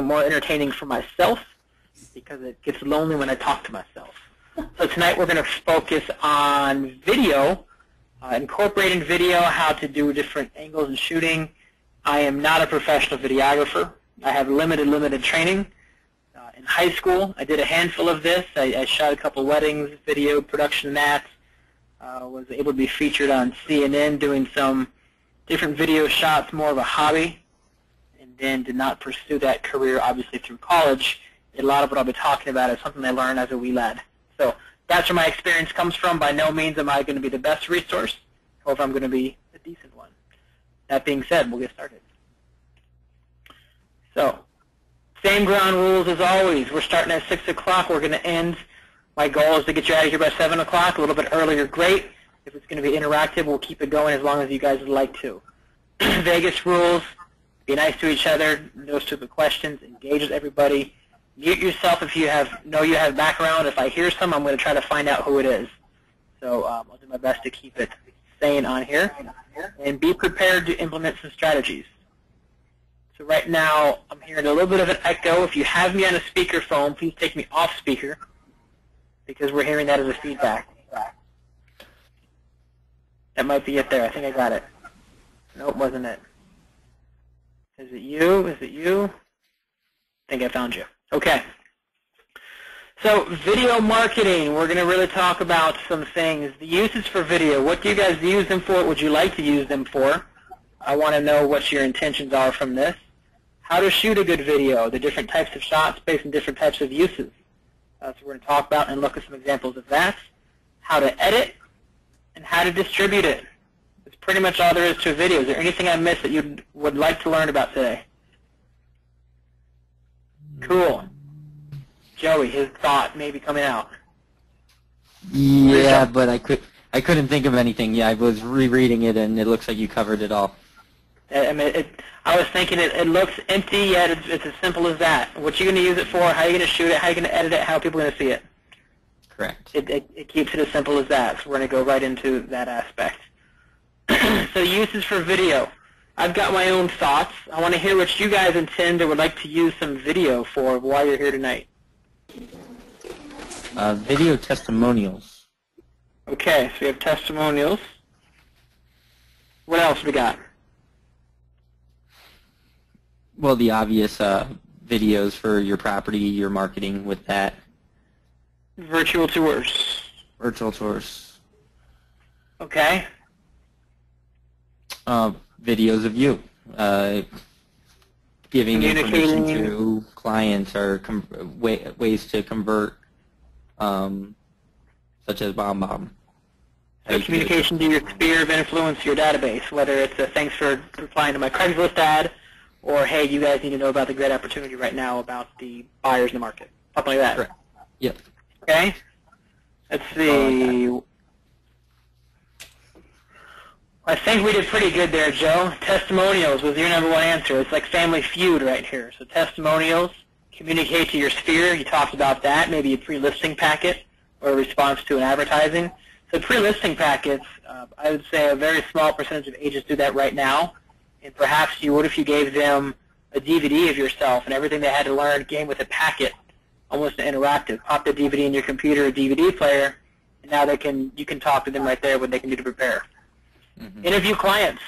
it more entertaining for myself because it gets lonely when I talk to myself. So tonight we're going to focus on video, incorporating video, how to do different angles and shooting. I am not a professional videographer. I have limited training. In high school, I did a handful of this. I shot a couple weddings, video production that. Was able to be featured on CNN doing some different video shots, more of a hobby, and then did not pursue that career, obviously, through college. A lot of what I'll be talking about is something I learned as a wee lad. So that's where my experience comes from. By no means am I going to be the best resource. However, I'm going to be a decent one. That being said, we'll get started. So, same ground rules as always. We're starting at 6 o'clock. We're going to end. My goal is to get you out of here by 7 o'clock. A little bit earlier, great. If it's going to be interactive, we'll keep it going as long as you guys would like to. Vegas rules, be nice to each other, no stupid questions, engage with everybody. Mute yourself if you know you have background. If I hear some, I'm going to try to find out who it is. So I'll do my best to keep it sane on here. And be prepared to implement some strategies. So right now, I'm hearing a little bit of an echo. If you have me on a speakerphone, please take me off speaker, because we're hearing that as a feedback. That might be it there. I think I got it. Nope, wasn't it. Is it you? Is it you? I think I found you. Okay. So video marketing, we're going to really talk about some things. The uses for video. What do you guys use them for? What would you like to use them for? I want to know what your intentions are from this. How to shoot a good video, the different types of shots based on different types of uses. So we're going to talk about and look at some examples of that. How to edit and how to distribute it. That's pretty much all there is to a video. Is there anything I missed that you would like to learn about today? Cool. Joey, his thought may be coming out. Yeah, but I couldn't think of anything. Yeah, I was rereading it, and it looks like you covered it all. I mean, I was thinking it looks empty, yet it's as simple as that. What you're going to use it for, how you're going to shoot it, how you're going to edit it, how people are going to see it. Correct. It keeps it as simple as that, so we're going to go right into that aspect. So uses for video. I've got my own thoughts. I want to hear what you guys intend or would like to use some video for while you're here tonight. Video testimonials. Okay, so we have testimonials. What else we got? Well, the obvious videos for your property, your marketing with that. Virtual tours. Virtual tours. Okay. Videos of you. Giving information to clients or ways to convert, such as BombBomb. So communication to your sphere of influence, your database, whether it's a thanks for replying to my Craigslist ad, or hey, you guys need to know about the great opportunity right now about the buyers in the market. Something like that. Correct. Yep. Okay. Let's see. I think we did pretty good there, Joe. Testimonials was your #1 answer. It's like Family Feud right here. So testimonials, communicate to your sphere. You talked about that. Maybe a pre-listing packet or a response to an advertising. So pre-listing packets, I would say a very small percentage of agents do that right now. And perhaps you would if you gave them a DVD of yourself and everything they had to learn came with a packet, almost interactive. Pop the DVD in your computer, a DVD player, and now you can talk to them right there what they can do to prepare. Mm-hmm. Interview clients.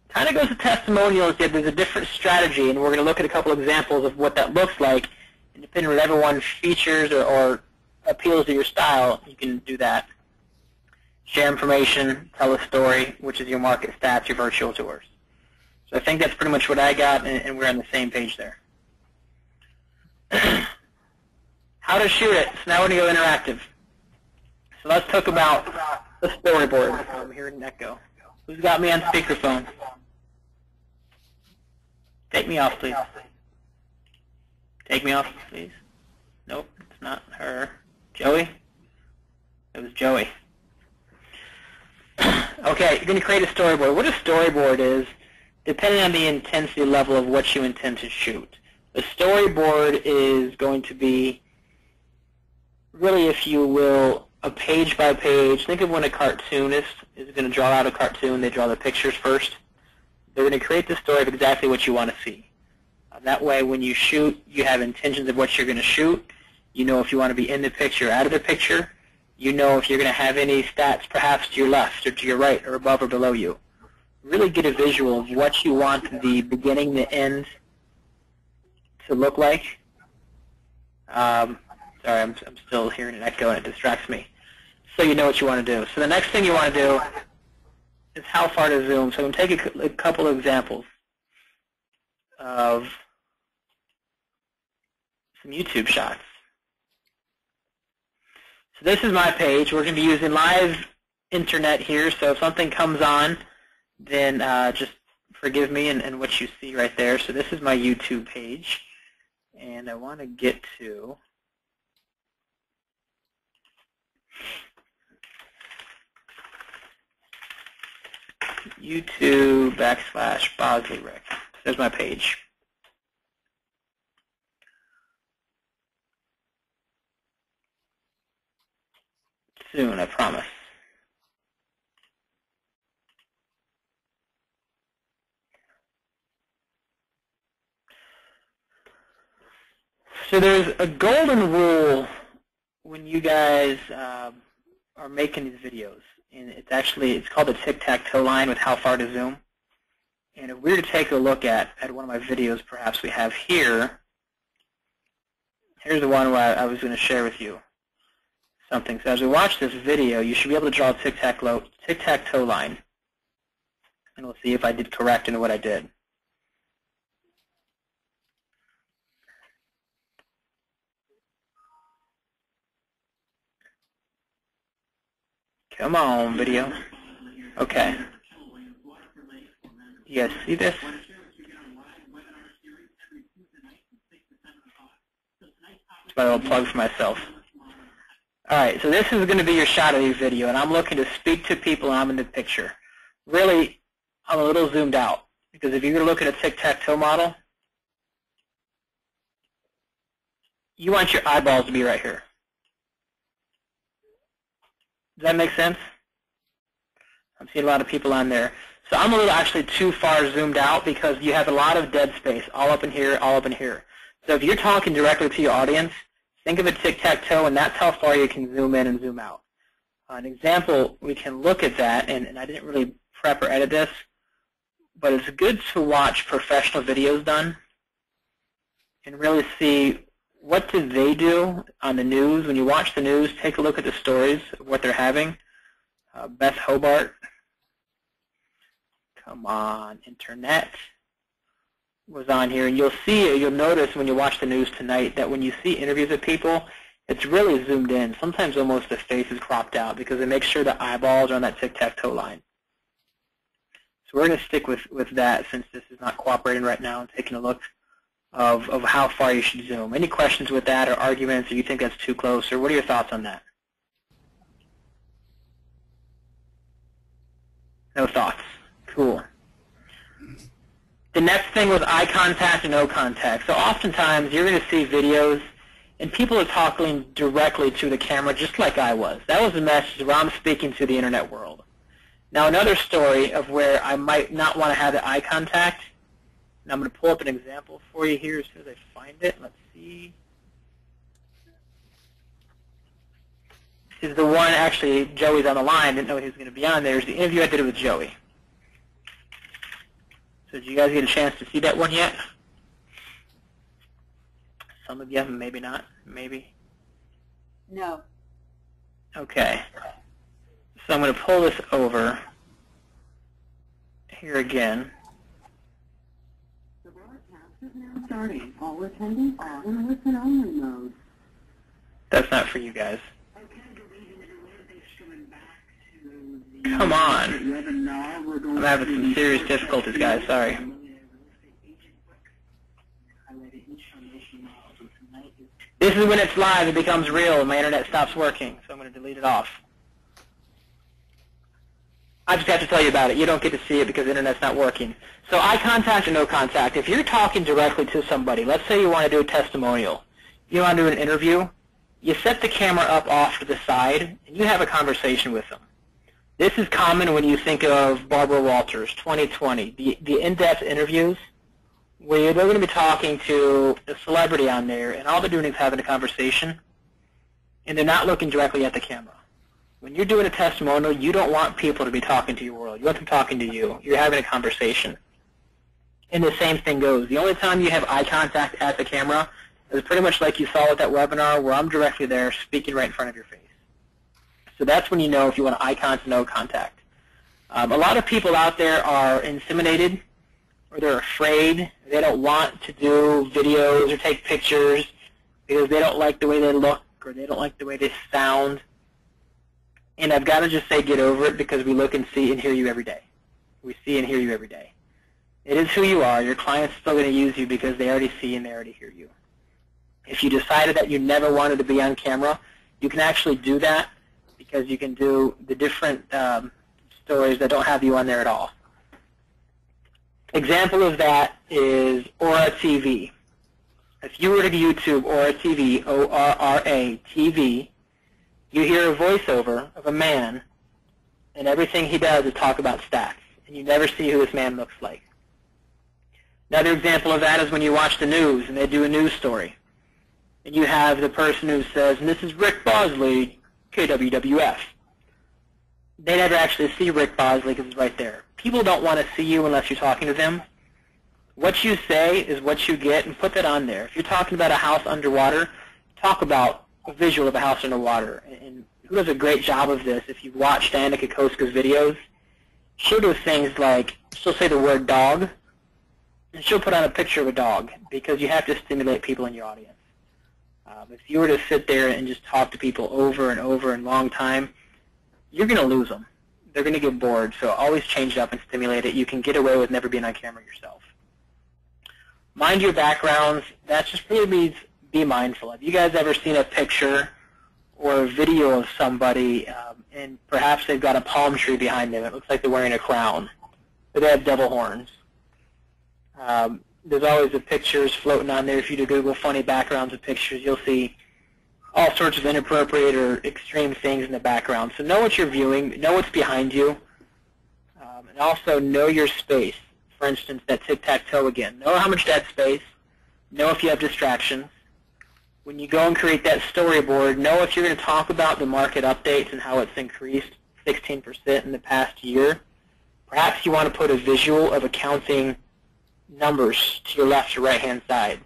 Kind of goes to testimonials, yet there's a different strategy, and we're going to look at a couple examples of what that looks like. And depending on whatever one features or appeals to your style, you can do that. Share information, tell a story, which is your market stats, your virtual tours. So I think that's pretty much what I got, and we're on the same page there. How to shoot it. So now we're going to go interactive. So let's talk about the storyboard. I'm hearing an echo. Who's got me on speakerphone? Take me off, please. Take me off, please. Nope, it's not her. Joey? It was Joey. Okay, you're going to create a storyboard. What a storyboard is, depending on the intensity level of what you intend to shoot. The storyboard is going to be, really, if you will, a page by page. Think of when a cartoonist is going to draw out a cartoon. They draw the pictures first. They're going to create the story of exactly what you want to see. That way, when you shoot, you have intentions of what you're going to shoot. You know if you want to be in the picture or out of the picture. You know if you're going to have any stats perhaps to your left or to your right or above or below you. Really get a visual of what you want the beginning, the end to look like. Sorry, I'm still hearing an echo and it distracts me. So you know what you want to do. So the next thing you want to do is how far to zoom. So I'm going to take a couple of examples of some YouTube shots. So this is my page. We're going to be using live internet here, so if something comes on, then just forgive me and what you see right there. So this is my YouTube page, and I want to get to YouTube.com/Bosley Rick. There's my page. Soon, I promise. So there's a golden rule when you guys are making these videos, and it's called the tic-tac-toe line with how far to zoom. And if we were to take a look at one of my videos, perhaps we have here. Here's the one where I was going to share with you something. So as we watch this video, you should be able to draw a tic-tac-toe line. And we'll see if I did correct in what I did. Come on, video. Okay. You guys see this? It's my little plug for myself. Alright, so this is going to be your shot of the video, and I'm looking to speak to people and I'm in the picture. Really, I'm a little zoomed out, because if you're going to look at a tic-tac-toe model, you want your eyeballs to be right here. Does that make sense? I'm seeing a lot of people on there. So I'm a little actually too far zoomed out because you have a lot of dead space, all up in here, all up in here. So if you're talking directly to your audience, think of a tic-tac-toe, and that's how far you can zoom in and zoom out. An example, we can look at that, and I didn't really prep or edit this, but it's good to watch professional videos done and really see what do they do on the news. When you watch the news, take a look at the stories of what they're having. Beth Hobart. Come on, internet was on here, and you'll notice when you watch the news tonight that when you see interviews of people, it's really zoomed in. Sometimes almost the face is cropped out because it makes sure the eyeballs are on that tic-tac-toe line. So we're going to stick with that since this is not cooperating right now and taking a look of how far you should zoom. Any questions with that or arguments, or you think that's too close, or what are your thoughts on that? No thoughts. Cool. The next thing was eye contact and no contact. So oftentimes you're going to see videos and people are talking directly to the camera just like I was. That was the message where I'm speaking to the internet world. Now another story of where I might not want to have the eye contact, and I'm going to pull up an example for you here as soon as I find it. Let's see. This is the one, actually, Joey's on the line. Didn't know he was going to be on there. It's the interview I did with Joey. So did you guys get a chance to see that one yet? Some of you, maybe not, maybe. No. Okay. So I'm going to pull this over here again. The broadcast is now starting. All attendees are in listen-only mode. That's not for you guys. Come on. I'm having some serious difficulties, guys. Sorry. This is when it's live. It becomes real and my internet stops working. So I'm going to delete it off. I just have to tell you about it. You don't get to see it because the internet's not working. So eye contact or no contact. If you're talking directly to somebody, let's say you want to do a testimonial. You want to do an interview. You set the camera up off to the side and you have a conversation with them. This is common when you think of Barbara Walters, 2020, the in-depth interviews where they're going to be talking to a celebrity on there, and all they're doing is having a conversation, and they're not looking directly at the camera. When you're doing a testimonial, you don't want people to be talking to your world. You want them talking to you. You're having a conversation. And the same thing goes. The only time you have eye contact at the camera is pretty much like you saw with that webinar where I'm directly there speaking right in front of your face. So that's when you know if you want eye contact, no contact. A lot of people out there are intimidated, or they're afraid. They don't want to do videos or take pictures because they don't like the way they look or they don't like the way they sound. And I've got to just say get over it, because we look and see and hear you every day. We see and hear you every day. It is who you are. Your client's still going to use you because they already see and they already hear you. If you decided that you never wanted to be on camera, you can actually do that, because you can do the different stories that don't have you on there at all. Example of that is Aura TV. If you were to YouTube Aura TV, O-R-R-A, TV, you hear a voiceover of a man, and everything he does is talk about stats, and you never see who this man looks like. Another example of that is when you watch the news, and they do a news story, and you have the person who says, and this is Rick Bosley, KWWF. They never actually see Rick Bosley because he's right there. People don't want to see you unless you're talking to them. What you say is what you get, and put that on there. If you're talking about a house underwater, talk about a visual of a house underwater. And who does a great job of this? If you've watched Danica Koska's videos, she'll do things like, she'll say the word dog, and she'll put on a picture of a dog, because you have to stimulate people in your audience. If you were to sit there and just talk to people over and over in a long time, you're going to lose them. They're going to get bored, so always change it up and stimulate it. You can get away with never being on camera yourself. Mind your backgrounds. That just really means be mindful. Have you guys ever seen a picture or a video of somebody, and perhaps they've got a palm tree behind them? It looks like they're wearing a crown, but they have devil horns. There's always the pictures floating on there. If you do Google funny backgrounds of pictures, you'll see all sorts of inappropriate or extreme things in the background. So know what you're viewing, know what's behind you, and also know your space. For instance, that tic-tac-toe again. Know how much dead space. Know if you have distractions. When you go and create that storyboard, know if you're going to talk about the market updates and how it's increased 16% in the past year. Perhaps you want to put a visual of accounting numbers to your left or right-hand side.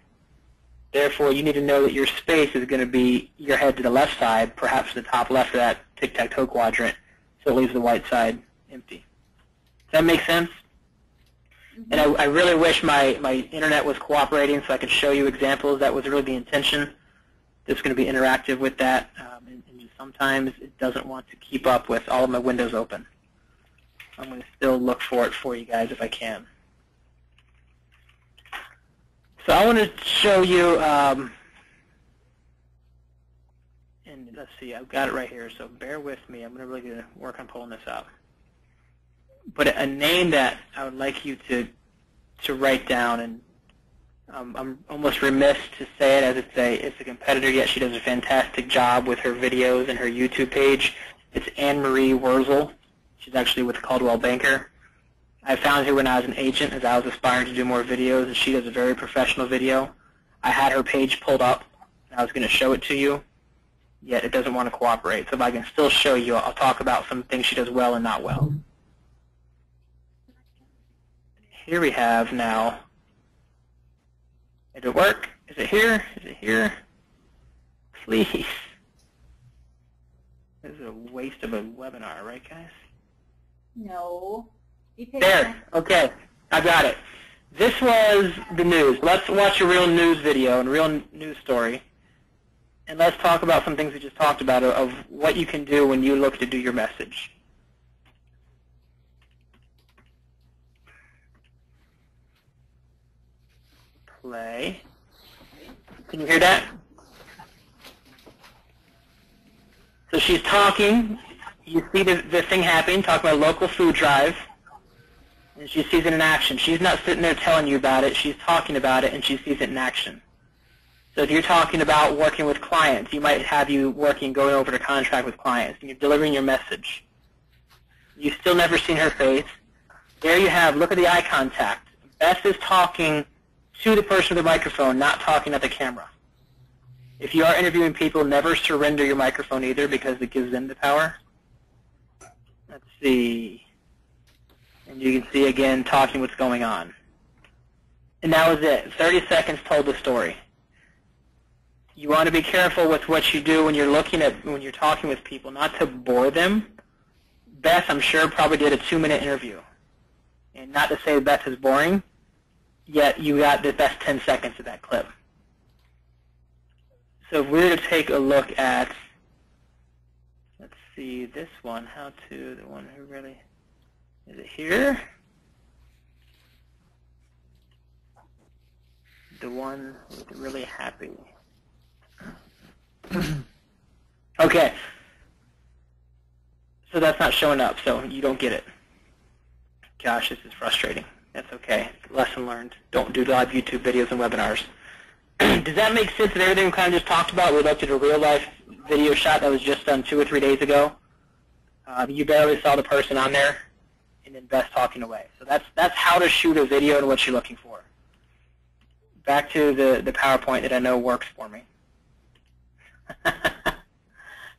Therefore, you need to know that your space is going to be your head to the left side, perhaps the top left of that tic-tac-toe quadrant, so it leaves the white side empty. Does that make sense? Mm-hmm. And I really wish my internet was cooperating so I could show you examples. That was really the intention. It's going to be interactive with that, and sometimes it doesn't want to keep up with all of my windows open. I'm going to still look for it for you guys if I can. So I want to show you, and let's see, I've got it right here, so bear with me. I'm really going to work on pulling this up. But a name that I would like you to write down, and I'm almost remiss to say it as it's a competitor, yet she does a fantastic job with her videos and her YouTube page. It's Anne-Marie Wurzel. She's actually with Coldwell Banker. I found her when I was an agent, as I was aspiring to do more videos, and she does a very professional video. I had her page pulled up, and I was going to show it to you, yet it doesn't want to cooperate. So if I can still show you, I'll talk about some things she does well and not well. Here we have now, did it work? Is it here? Is it here? Please. This is a waste of a webinar, right, guys? No. There. Okay. I got it. This was the news. Let's watch a real news video and a real news story. And let's talk about some things we just talked about of what you can do when you look to do your message. Play. Can you hear that? So she's talking. You see the thing happening, talking about a local food drive. And she sees it in action. She's not sitting there telling you about it. She's talking about it, and she sees it in action. So if you're talking about working with clients, you might have you working, going over to contract with clients, and you're delivering your message. You've still never seen her face. There you have, look at the eye contact. Beth is talking to the person with the microphone, not talking at the camera. If you are interviewing people, never surrender your microphone either because it gives them the power. Let's see. And you can see, again, talking what's going on. And that was it. 30 seconds told the story. You want to be careful with what you do when you're talking with people, not to bore them. Beth, I'm sure, probably did a 2-minute interview. And not to say Beth is boring, yet you got the best 10 seconds of that clip. So if we were to take a look at, let's see, this one, the one who really, is it here? The one who's really happy. Okay. So that's not showing up, so you don't get it. Gosh, this is frustrating. That's okay. Lesson learned. Don't do live YouTube videos and webinars. Does that make sense of everything we kind of just talked about? We looked at a real-life video shot that was just done 2 or 3 days ago. You barely saw the person on there, and then Beth talking away. So that's how to shoot a video and what you're looking for. Back to the PowerPoint that I know works for me.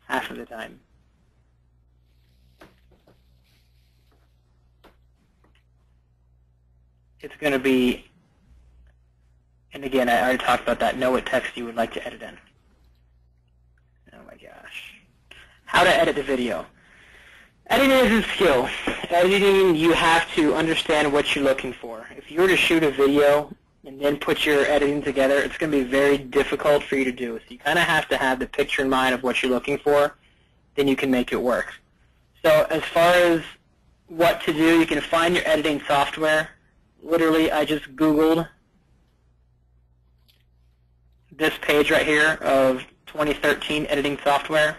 Half of the time. It's going to be, and again, I already talked about that, know what text you would like to edit in. Oh my gosh. How to edit the video. Editing is a skill. Editing, you have to understand what you're looking for. If you were to shoot a video and then put your editing together, it's going to be very difficult for you to do. So you kind of have to have the picture in mind of what you're looking for, then you can make it work. So as far as what to do, you can find your editing software. Literally, I just Googled this page right here of 2013 editing software.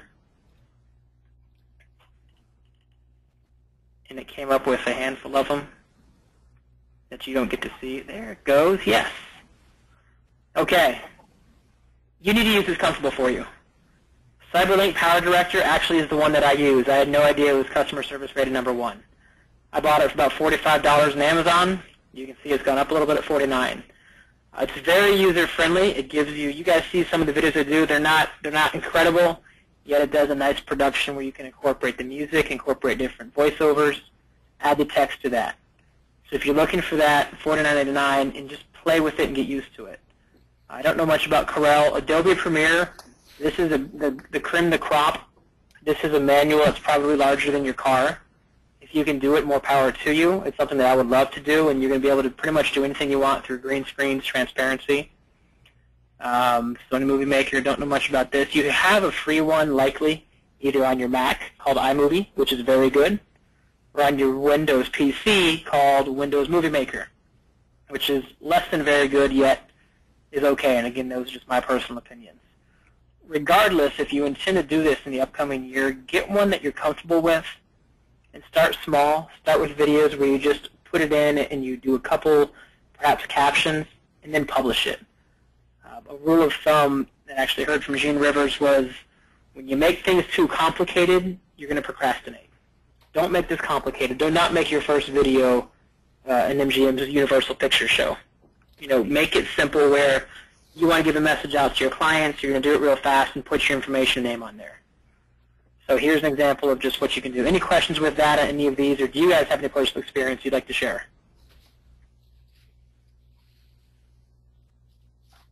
And it came up with a handful of them that you don't get to see. There it goes. Yes. Okay. You need to use this comfortable for you. CyberLink Power Director actually is the one that I use. I had no idea it was customer service rated #1. I bought it for about $45 on Amazon. You can see it's gone up a little bit at $49. It's very user-friendly. It gives you guys see some of the videos I do. They're not incredible, yet it does a nice production where you can incorporate the music, incorporate different voiceovers, add the text to that. So if you're looking for that, $49.99, and just play with it and get used to it. I don't know much about Corel. Adobe Premiere, this is the cream of the crop. This is a manual that's probably larger than your car. If you can do it, more power to you. It's something that I would love to do, and you're going to be able to pretty much do anything you want through green screens, transparency. Sony Movie Maker, don't know much about this. You have a free one, likely, either on your Mac called iMovie, which is very good, or on your Windows PC called Windows Movie Maker, which is less than very good, yet is okay. And again, those are just my personal opinions. Regardless, if you intend to do this in the upcoming year, get one that you're comfortable with. And start small. Start with videos where you just put it in and you do a couple, perhaps captions, and then publish it. A rule of thumb that I actually heard from Gene Rivers was when you make things too complicated, you're going to procrastinate. Don't make this complicated. Do not make your first video an MGM's Universal Pictures show. Make it simple where you want to give a message out to your clients, you're going to do it real fast and put your information name on there. So here's an example of just what you can do. Any questions with that, any of these, or do you guys have any personal experience you'd like to share?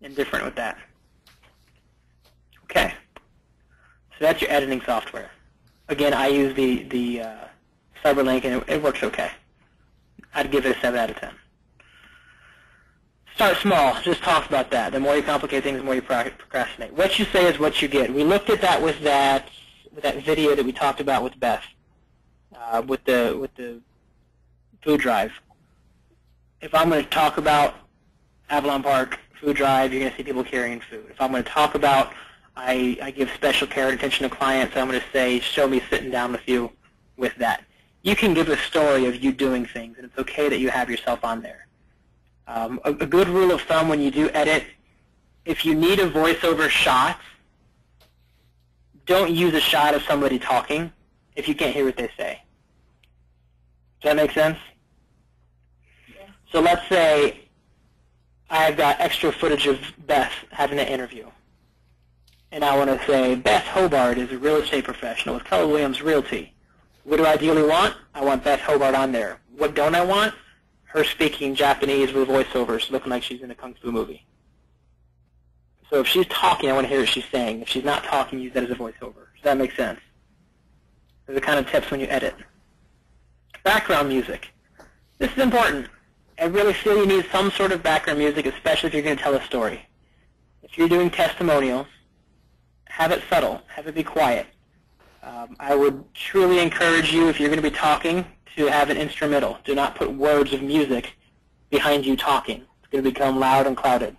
Indifferent with that. Okay. So that's your editing software. Again, I use the CyberLink, and it works okay. I'd give it a 7 out of 10. Start small. Just talk about that. The more you complicate things, the more you procrastinate. What you say is what you get. We looked at that with that video that we talked about with Beth, with the food drive. If I'm going to talk about Avalon Park food drive, you're going to see people carrying food. If I'm going to talk about I give special care and attention to clients, I'm going to say, show me sitting down with you with that. You can give a story of you doing things, and it's okay that you have yourself on there. A good rule of thumb when you do edit, if you need a voiceover shot, don't use a shot of somebody talking if you can't hear what they say. Does that make sense? Yeah. So let's say I've got extra footage of Beth having an interview. And I want to say, Beth Hobart is a real estate professional with Keller Williams Realty. What do I ideally want? I want Beth Hobart on there. What don't I want? Her speaking Japanese with voiceovers, looking like she's in a kung fu movie. So if she's talking, I want to hear what she's saying. If she's not talking, use that as a voiceover. Does that make sense? Those are the kind of tips when you edit. Background music. This is important. I really feel you need some sort of background music, especially if you're going to tell a story. If you're doing testimonials, have it subtle. Have it be quiet. I would truly encourage you, if you're going to be talking, to have an instrumental. Do not put words of music behind you talking. It's going to become loud and clouded.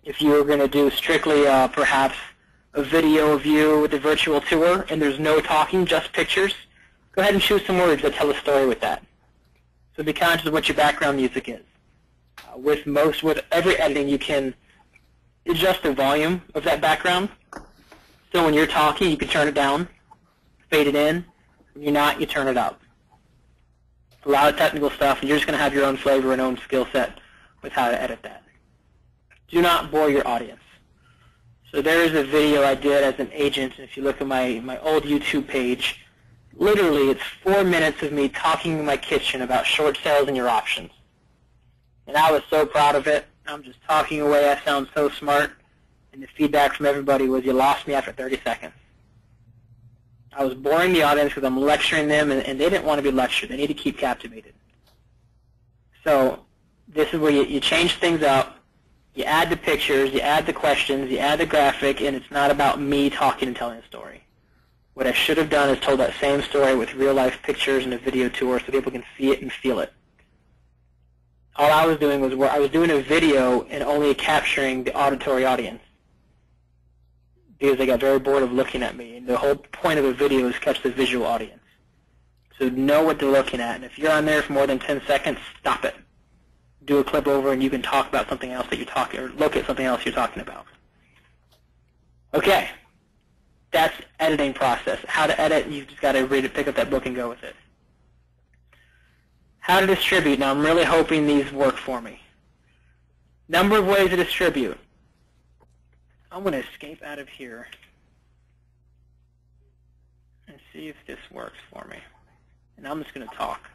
If you're going to do strictly perhaps a video of you with a virtual tour and there's no talking, just pictures, go ahead and choose some words that tell a story with that. So be conscious of what your background music is. With every editing, you can adjust the volume of that background. So when you're talking, you can turn it down, fade it in. When you're not, you turn it up. It's a lot of technical stuff, and you're just going to have your own flavor and own skill set with how to edit that. Do not bore your audience. So there is a video I did as an agent. If you look at my old YouTube page, literally it's 4 minutes of me talking in my kitchen about short sales and your options. And I was so proud of it. I'm just talking away. I sound so smart. And the feedback from everybody was, you lost me after 30 seconds. I was boring the audience because I'm lecturing them, and they didn't want to be lectured. They need to keep captivated. So this is where you change things up. You add the pictures, you add the questions, you add the graphic, and it's not about me talking and telling a story. What I should have done is told that same story with real-life pictures and a video tour so people can see it and feel it. All I was doing was I was doing a video and only capturing the auditory audience because they got very bored of looking at me. And the whole point of a video is catch the visual audience. So know what they're looking at. And if you're on there for more than 10 seconds, stop it. Do a clip over and you can talk about something else that you're talking, or look at something else you're talking about. Okay. That's editing process. How to edit, you've just got to read it, pick up that book and go with it. How to distribute. Now I'm really hoping these work for me. Number of ways to distribute. I'm going to escape out of here and see if this works for me. And I'm just going to talk.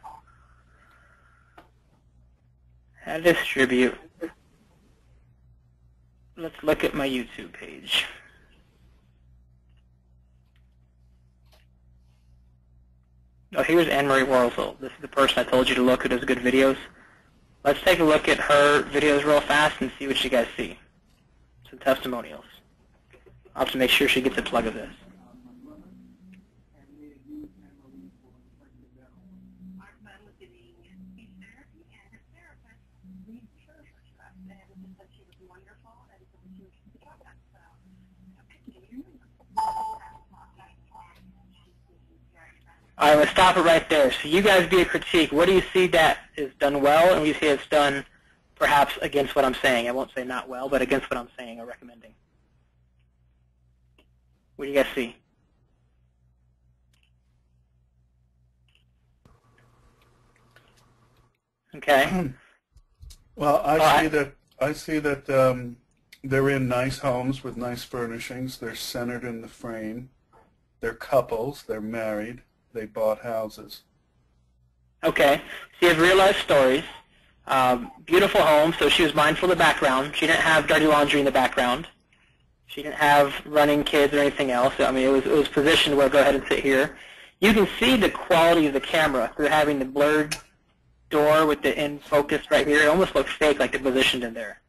How to distribute. Let's look at my YouTube page. Oh, here's Anne-Marie Worzel. This is the person I told you to look who does good videos. Let's take a look at her videos real fast and see what you guys see. Some testimonials. I'll have to make sure she gets a plug of this. All right, let's stop it right there. So you guys be a critique. What do you see that is done well, and what do you see it's done perhaps against what I'm saying? I won't say not well, but against what I'm saying or recommending. What do you guys see? Okay. Well, I see that they're in nice homes with nice furnishings. They're centered in the frame. They're couples. They're married. They bought houses. Okay. So you have real-life stories. Beautiful home, so she was mindful of the background. She didn't have dirty laundry in the background. She didn't have running kids or anything else. I mean, it was positioned where, go ahead and sit here. You can see the quality of the camera through having the blurred door with the in focus right here. It almost looks fake, like they're positioned in there.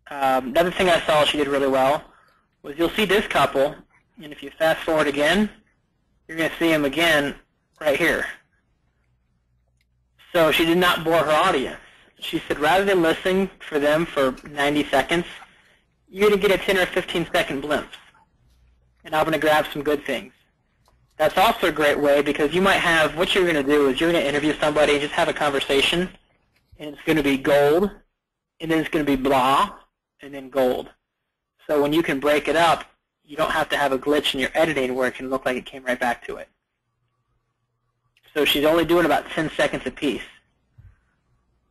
Another thing I saw she did really well was you'll see this couple, and if you fast forward again, you're going to see them again right here. So she did not bore her audience. She said rather than listening for them for 90 seconds, you're going to get a 10 or 15-second glimpse. And I'm going to grab some good things. That's also a great way because you might have, what you're going to do is you're going to interview somebody and just have a conversation, and it's going to be gold, and then it's going to be blah, and then gold. So when you can break it up, you don't have to have a glitch in your editing where it can look like it came right back to it. So she's only doing about 10 seconds apiece.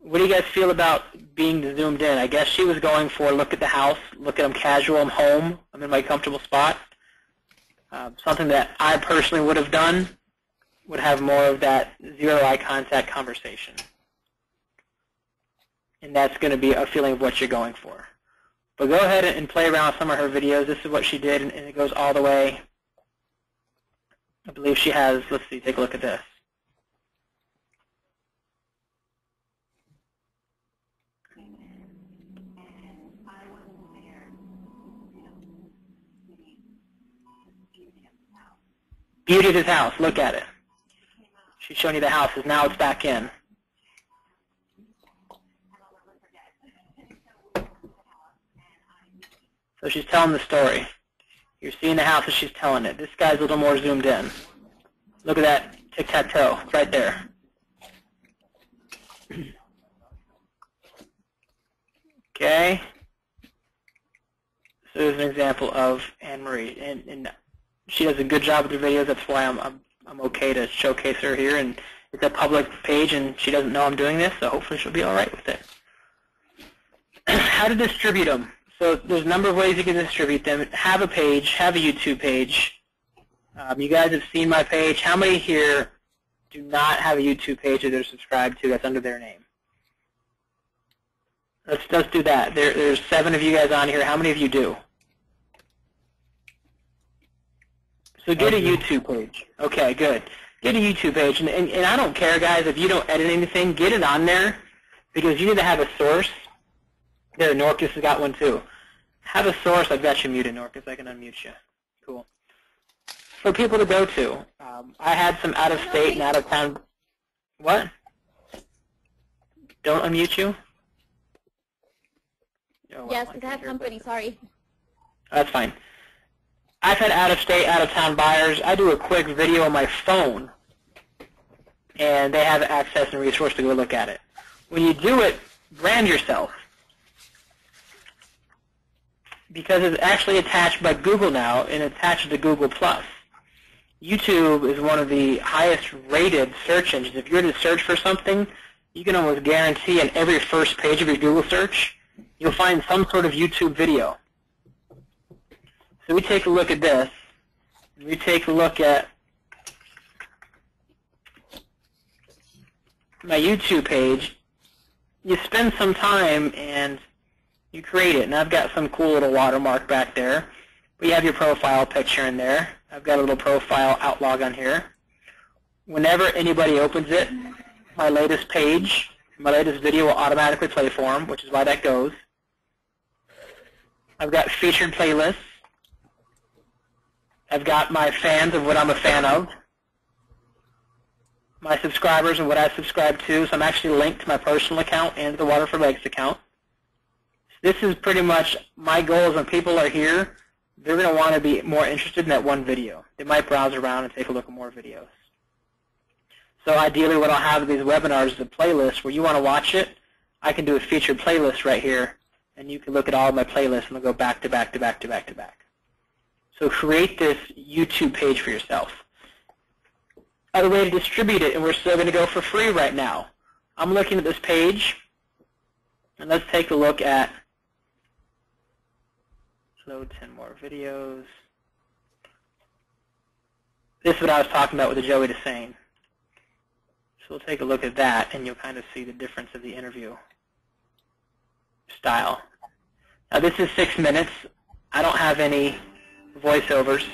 What do you guys feel about being zoomed in? I guess she was going for look at the house, look at I'm casual, I'm home, I'm in my comfortable spot. Something that I personally would have done would have more of that zero eye contact conversation. And that's going to be a feeling of what you're going for. But go ahead and play around with some of her videos. This is what she did, and it goes all the way. I believe she has, let's see, take a look at this. Beauty of his house. Look at it. She's showing you the houses. Now it's back in. So she's telling the story. You're seeing the house as she's telling it. This guy's a little more zoomed in. Look at that tic-tac-toe. It's right there. Okay. So there's an example of Anne-Marie. And she does a good job with her videos. That's why I'm okay to showcase her here. And it's a public page, and she doesn't know I'm doing this, so hopefully she'll be all right with it. How to distribute them. So there's a number of ways you can distribute them. Have a page. Have a YouTube page. You guys have seen my page. How many here do not have a YouTube page that they're subscribed to that's under their name? Let's do that. There's 7 of you guys on here. How many of you do? So get a YouTube page. Okay, good. Get a YouTube page. And I don't care, guys, if you don't edit anything, get it on there because you need to have a source. There, Norcus has got one too. Have a source. I've got you muted, Norcus. I can unmute you. Cool. For people to go to. I had some out-of-state and out-of-town. What? Don't unmute you? Oh, yes, because I have company, sorry. That's fine. I've had out-of-state, out-of-town buyers. I do a quick video on my phone, and they have access and resource to go look at it. When you do it, brand yourself. Because it's actually attached by Google now and attached to Google+. YouTube is one of the highest rated search engines. If you're to search for something, you can almost guarantee on every first page of your Google search, you'll find some sort of YouTube video. So we take a look at this. We take a look at my YouTube page. You spend some time and you create it. And I've got some cool little watermark back there. But you have your profile picture in there. I've got a little profile outlog on here. Whenever anybody opens it, my latest page, my latest video will automatically play for them, which is why that goes. I've got featured playlists. I've got my fans of what I'm a fan of. My subscribers and what I subscribe to. So I'm actually linked to my personal account and the Water for Legs account. This is pretty much my goal is when people are here, they're going to want to be more interested in that one video. They might browse around and take a look at more videos. So ideally what I'll have in these webinars is a playlist where you want to watch it. I can do a featured playlist right here, and you can look at all of my playlists and they'll go back to back to back to back to back. So create this YouTube page for yourself. Other way to distribute it, and we're still going to go for free right now. I'm looking at this page, and let's take a look at load 10 more videos. This is what I was talking about with the Joey DeSane. So we'll take a look at that, and you'll kind of see the difference of the interview style. Now this is 6 minutes. I don't have any voiceovers.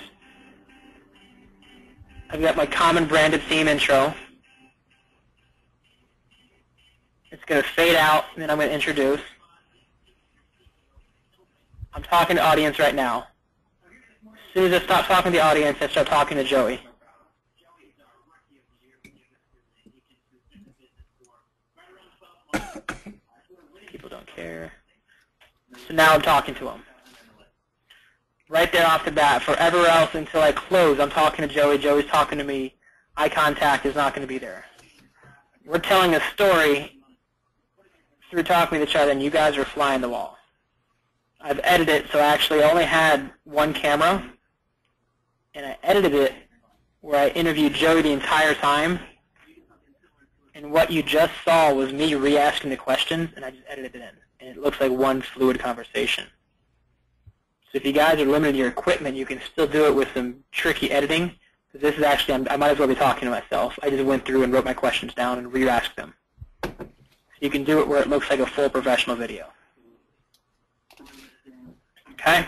I've got my common branded theme intro. It's going to fade out, and then I'm going to introduce. I'm talking to audience right now. As soon as I stop talking to the audience, I start talking to Joey. People don't care. So now I'm talking to him. Right there off the bat, forever else until I close, I'm talking to Joey, Joey's talking to me, eye contact is not going to be there. We're telling a story through talking with each other, and you guys are flying the wall. I've edited it, so I actually only had one camera, and I edited it where I interviewed Joey the entire time, And what you just saw was me re-asking the questions, and I just edited it in. And it looks like one fluid conversation. So if you guys are limited to your equipment, you can still do it with some tricky editing. Because this is actually, I might as well be talking to myself. I just went through and wrote my questions down and re-asked them. So you can do it where it looks like a full professional video. Okay?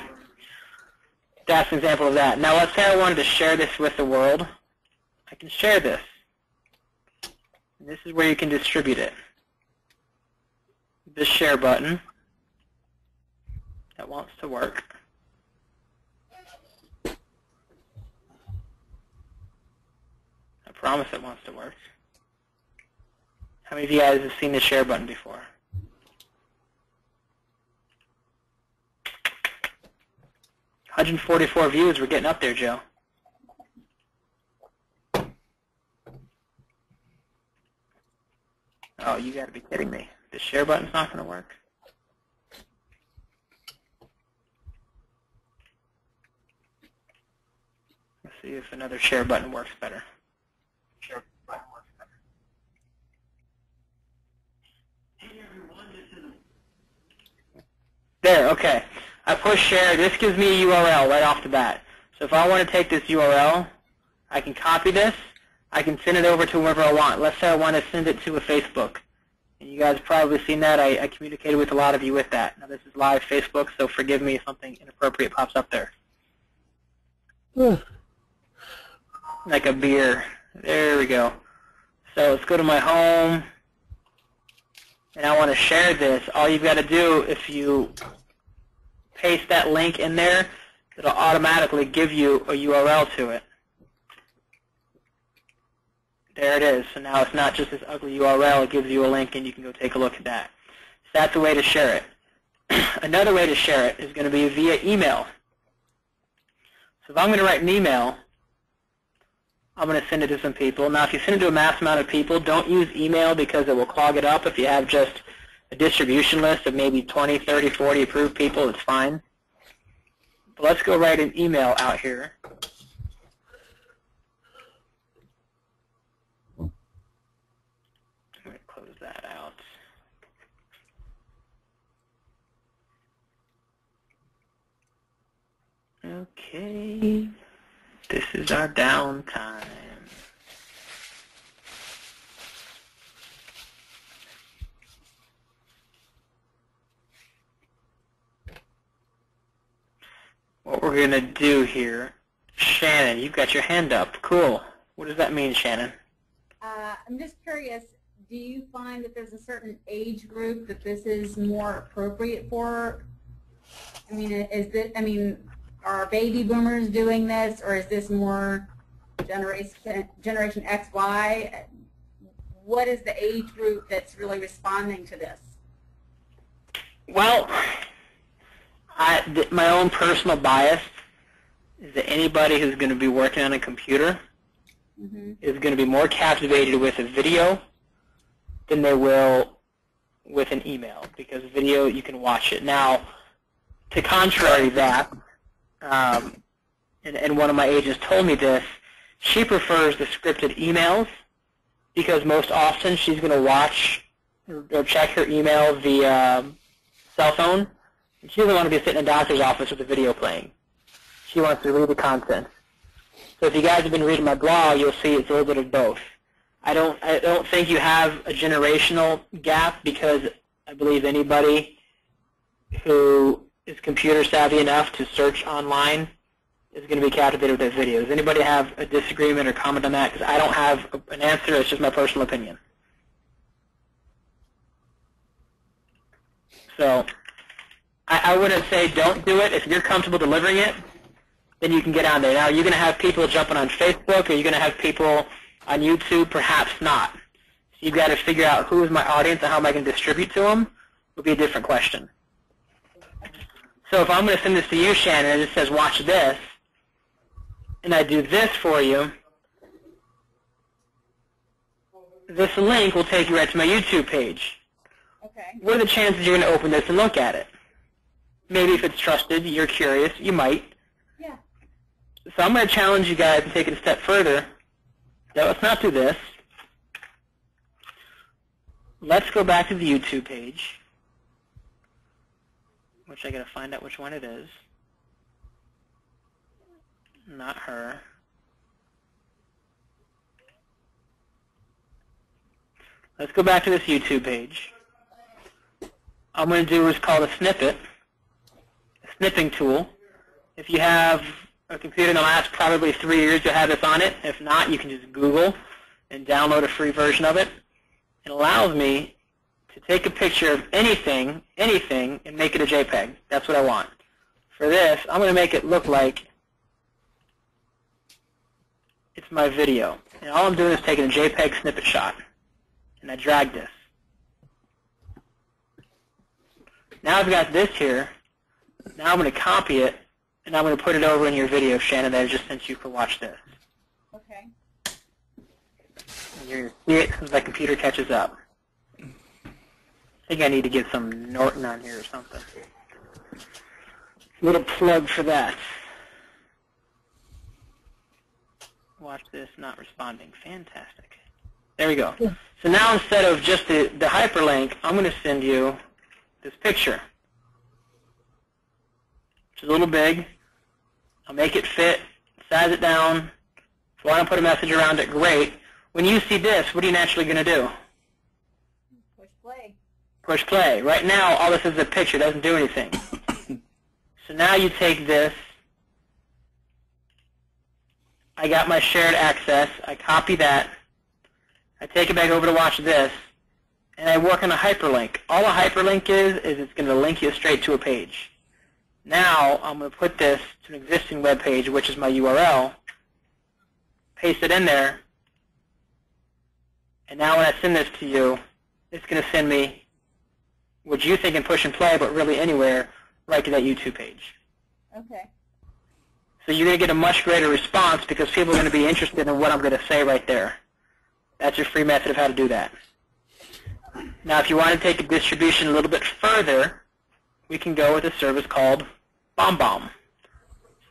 That's an example of that. Now let's say I wanted to share this with the world. I can share this. And this is where you can distribute it. This share button that wants to work. I promise it wants to work. How many of you guys have seen the share button before? $144 views. We're getting up there, Joe. Oh, you got to be kidding me. The share button's not going to work. Let's see if another share button works better. Share button works better. There, okay. I push share. This gives me a URL right off the bat. So if I want to take this URL, I can copy this. I can send it over to whoever I want. Let's say I want to send it to a Facebook. And you guys have probably seen that. I communicated with a lot of you with that. Now, this is live Facebook, so forgive me if something inappropriate pops up there. Like a beer. There we go. So let's go to my home. And I want to share this. All you've got to do, if you paste that link in there, it'll automatically give you a URL to it. There it is. So now it's not just this ugly URL. It gives you a link, and you can go take a look at that. So that's a way to share it. Another way to share it is going to be via email. So if I'm going to write an email, I'm going to send it to some people. Now, if you send it to a mass amount of people, don't use email because it will clog it up. If you have just a distribution list of maybe 20, 30, 40 approved people, it's fine. But let's go write an email out here. I'm going to close that out. Okay. This is our downtime. What we're going to do here, Shannon, you've got your hand up. Cool. What does that mean, Shannon? I'm just curious, do you find that there's a certain age group that this is more appropriate for? I mean, are baby boomers doing this, or is this more Generation X, Y? What is the age group that's really responding to this? Well, my own personal bias is that anybody who's going to be working on a computer is going to be more captivated with a video than they will with an email, because video, you can watch it. Now, to contrary that, and one of my agents told me this, she prefers the scripted emails because most often she's going to watch or check her email via cell phone. And she doesn't want to be sitting in a doctor's office with a video playing. She wants to read the content. So if you guys have been reading my blog, you'll see it's a little bit of both. I don't think you have a generational gap, because I believe anybody who is computer savvy enough to search online is going to be captivated with their videos. Anybody have a disagreement or comment on that? Because I don't have an answer. It's just my personal opinion. So I wouldn't say don't do it. If you're comfortable delivering it, then you can get on there. Now, you're going to have people jumping on Facebook, or you're going to have people on YouTube? Perhaps not. So you've got to figure out who is my audience and how am I going to distribute to them would be a different question. So if I'm going to send this to you, Shannon, and it says watch this, and I do this for you, this link will take you right to my YouTube page. Okay. What are the chances you're going to open this and look at it? Maybe if it's trusted, you're curious, you might. Yeah. So I'm going to challenge you guys to take it a step further. Now, let's not do this. let's go back to the YouTube page, which I got to find out which one it is. Not her. Let's go back to this YouTube page. I'm going to do what's called a snippet, a snipping tool. If you have a computer in the last probably 3 years, you'll have this on it. If not, you can just Google and download a free version of it. It allows me to take a picture of anything, and make it a JPEG. That's what I want. For this, I'm going to make it look like it's my video. And all I'm doing is taking a JPEG snippet shot. And I drag this. Now I've got this here. Now I'm going to copy it, and I'm going to put it over in your video, Shannon, that I just sent you for watch this. Okay. And you're going to see it as my computer catches up. I think I need to get some Norton on here or something. Little plug for that. Watch this, not responding. Fantastic. There we go. Yeah. So now instead of just the hyperlink, I'm going to send you this picture. Which is a little big. I'll make it fit, size it down. If you want to put a message around it, great. When you see this, what are you naturally going to do? Push play. Push play. Right now, all this is a picture. It doesn't do anything. So now you take this. I got my shared access. I copy that. I take it back over to watch this. And I work on a hyperlink. All a hyperlink is it's going to link you straight to a page. Now I'm going to put this to an existing web page, which is my URL, paste it in there, and now when I send this to you, it's going to send me what you think in push and play, but really anywhere, right to that YouTube page. Okay. So you're going to get a much greater response because people are going to be interested in what I'm going to say right there. That's your free method of how to do that. Now, if you want to take a distribution a little bit further, we can go with a service called BombBomb.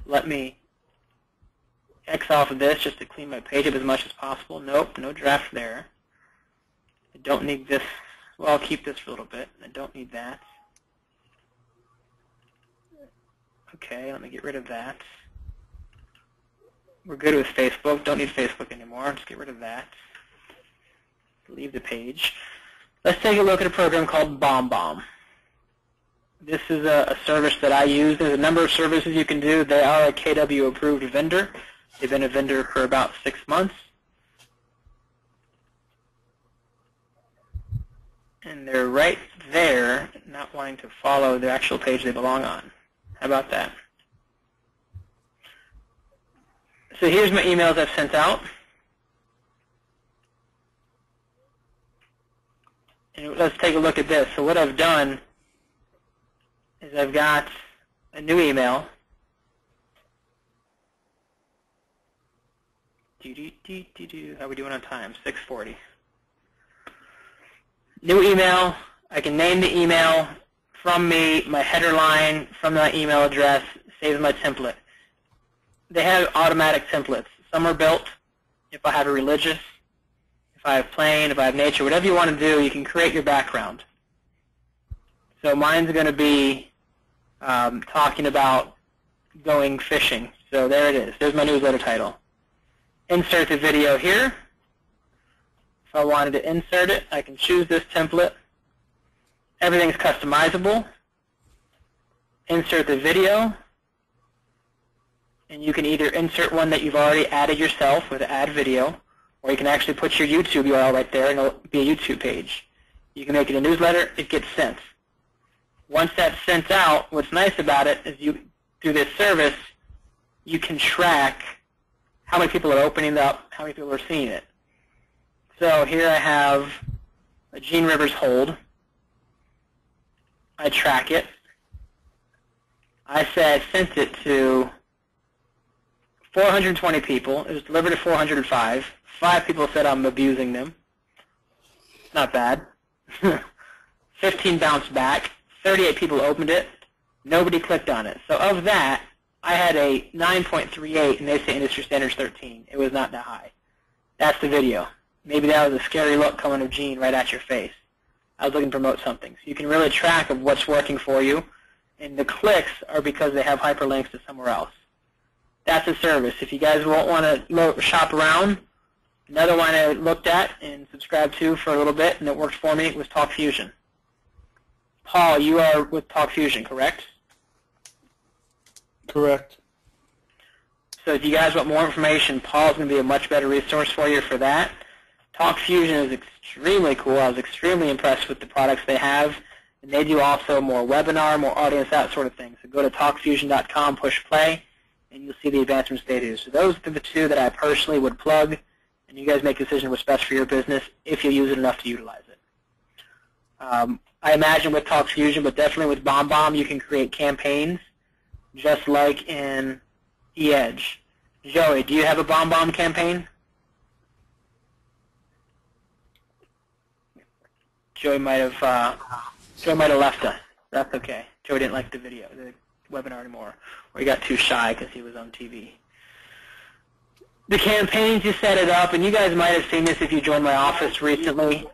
Let me X off of this just to clean my page up as much as possible. Nope, no draft there. I don't need this. Well, I'll keep this for a little bit. I don't need that. Okay, let me get rid of that. We're good with Facebook. Don't need Facebook anymore. Let's get rid of that. Leave the page. Let's take a look at a program called BombBomb. This is a service that I use. There's a number of services you can do. They are a KW-approved vendor. They've been a vendor for about 6 months. And they're right there, not wanting to follow the actual page they belong on. How about that? So here's my emails I've sent out. And let's take a look at this. So what I've done is I've got a new email. How are we doing on time? 6:40. New email. I can name the email from me, my header line, from my email address, saves my template. They have automatic templates. Some are built. If I have a religious, if I have plain, if I have nature, whatever you want to do, you can create your background. So mine's going to be talking about going fishing. So there it is. There's my newsletter title. Insert the video here. If I wanted to insert it, I can choose this template. Everything's customizable. Insert the video. And you can either insert one that you've already added yourself with Add Video, or you can actually put your YouTube URL right there and it'll be a YouTube page. You can make it a newsletter. It gets sent. Once that's sent out, what's nice about it is you, through this service, you can track how many people are opening it up, how many people are seeing it. So here I have a Gene Rivers hold. I track it. I said I sent it to 420 people. It was delivered to 405. 5 people said I'm abusing them. Not bad. 15 bounced back. 38 people opened it. Nobody clicked on it. So of that, I had a 9.38, and they say industry standards 13. It was not that high. That's the video. Maybe that was a scary look coming of Gene right at your face. I was looking to promote something. So you can really track of what's working for you, and the clicks are because they have hyperlinks to somewhere else. That's a service. If you guys won't want to shop around, another one I looked at and subscribed to for a little bit, and it worked for me, was TalkFusion. Paul, you are with TalkFusion, correct? Correct. So if you guys want more information, Paul's going to be a much better resource for you for that. TalkFusion is extremely cool. I was extremely impressed with the products they have. And they do also more webinar, more audience, that sort of thing. So go to talkfusion.com, push play, and you'll see the advancements they do. So those are the two that I personally would plug, and you guys make a decision what's best for your business if you use it enough to utilize it. I imagine with TalkFusion, but definitely with BombBomb, you can create campaigns just like in eEdge. Joey, do you have a BombBomb campaign? Joey might have left us. That's okay. Joey didn't like the webinar anymore, or he got too shy because he was on TV. The campaigns, you set it up, and you guys might have seen this if you joined my office recently.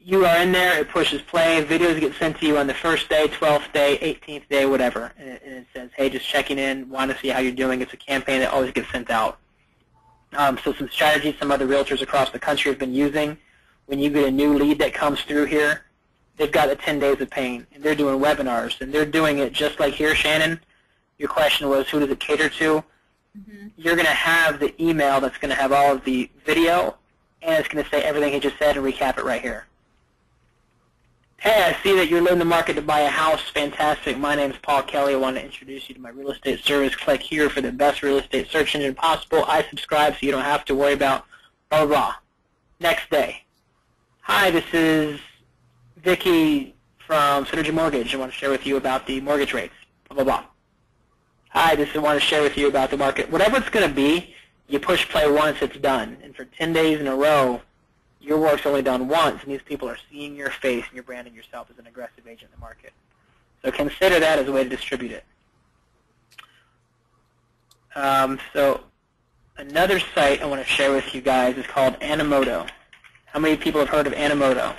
You are in there, it pushes play, videos get sent to you on the first day, 12th day, 18th day, whatever. And it says, hey, just checking in, want to see how you're doing. It's a campaign that always gets sent out. So some strategies some other realtors across the country have been using. When you get a new lead that comes through here, they've got the 10 days of pain, and they're doing webinars, and they're doing it just like here, Shannon. Your question was, who does it cater to? Mm-hmm. You're going to have the email that's going to have all of the video, and it's going to say everything he just said and recap it right here. Hey, I see that you're in the market to buy a house. Fantastic. My name is Paul Kelly. I want to introduce you to my real estate service. Click here for the best real estate search engine possible. I subscribe so you don't have to worry about blah, blah, blah. Next day. Hi, this is Vicki from Synergy Mortgage. I want to share with you about the mortgage rates. Blah, blah, blah. Hi, I want to share with you about the market. Whatever it's going to be, you push play once, it's done. And for 10 days in a row, your work's only done once, and these people are seeing your face, and you're branding yourself as an aggressive agent in the market. So consider that as a way to distribute it. So another site I want to share with you guys is called Animoto. How many people have heard of Animoto?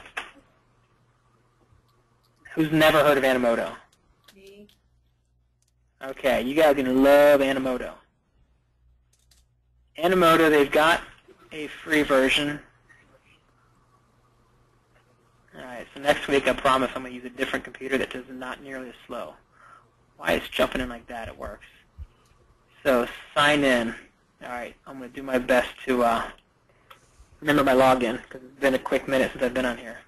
Who's never heard of Animoto? Me. Okay, you guys are going to love Animoto. Animoto, they've got a free version. Alright, so next week I promise I'm going to use a different computer that is not nearly as slow. Why it's jumping in like that, it works. So sign in. Alright, I'm going to do my best to remember my login because it's been a quick minute since I've been on here.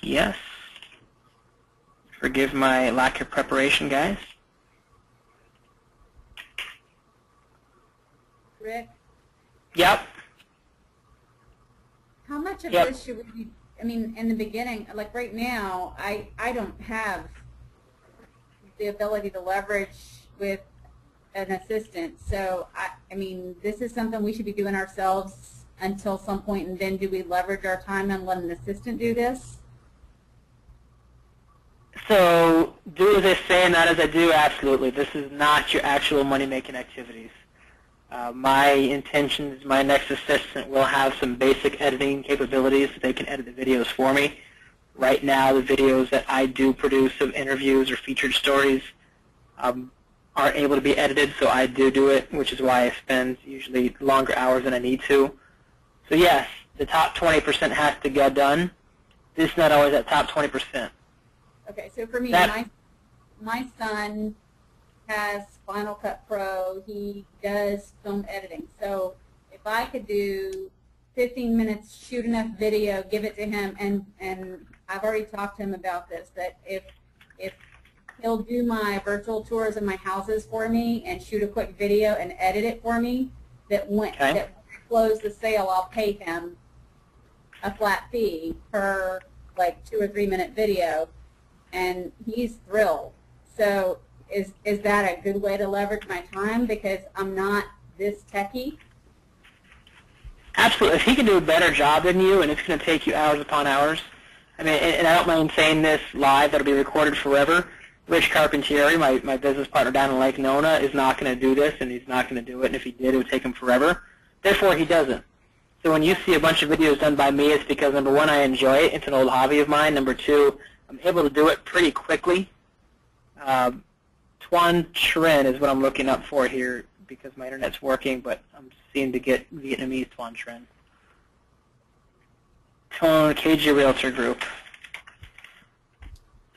Yes. Forgive my lack of preparation, guys. Rick? Yep. How much of this should we be, I mean, in the beginning, like right now, I don't have the ability to leverage with an assistant. So, I mean, this is something we should be doing ourselves until some point, and then do we leverage our time and let an assistant do this? So, do as I say and not as I do, absolutely. This is not your actual money-making activities. My intention is my next assistant will have some basic editing capabilities so they can edit the videos for me. Right now, the videos that I do produce of interviews or featured stories aren't able to be edited, so I do it, which is why I spend usually longer hours than I need to. So yes, the top 20% has to get done. This is not always that top 20%. Okay, so for me, my son has Final Cut Pro. He does film editing. So if I could do 15 minutes, shoot enough video, give it to him, and I've already talked to him about this, that if he'll do my virtual tours of my houses for me and shoot a quick video and edit it for me, that when that close the sale, I'll pay him a flat fee per like 2 or 3 minute video, and he's thrilled. So is that a good way to leverage my time because I'm not this techie? Absolutely. If he can do a better job than you, and it's going to take you hours upon hours, I mean, and I don't mind saying this live, that'll be recorded forever, Rich Carpentieri, my business partner down in Lake Nona, is not going to do this, and he's not going to do it, and if he did, it would take him forever. Therefore, he doesn't. So when you see a bunch of videos done by me, it's because, number one, I enjoy it. It's an old hobby of mine. Number two, I'm able to do it pretty quickly. Tuan Trin is what I'm looking up for here because my internet's working, but I'm seeming to get Vietnamese Tuan Trin. Tuan KG Realtor Group.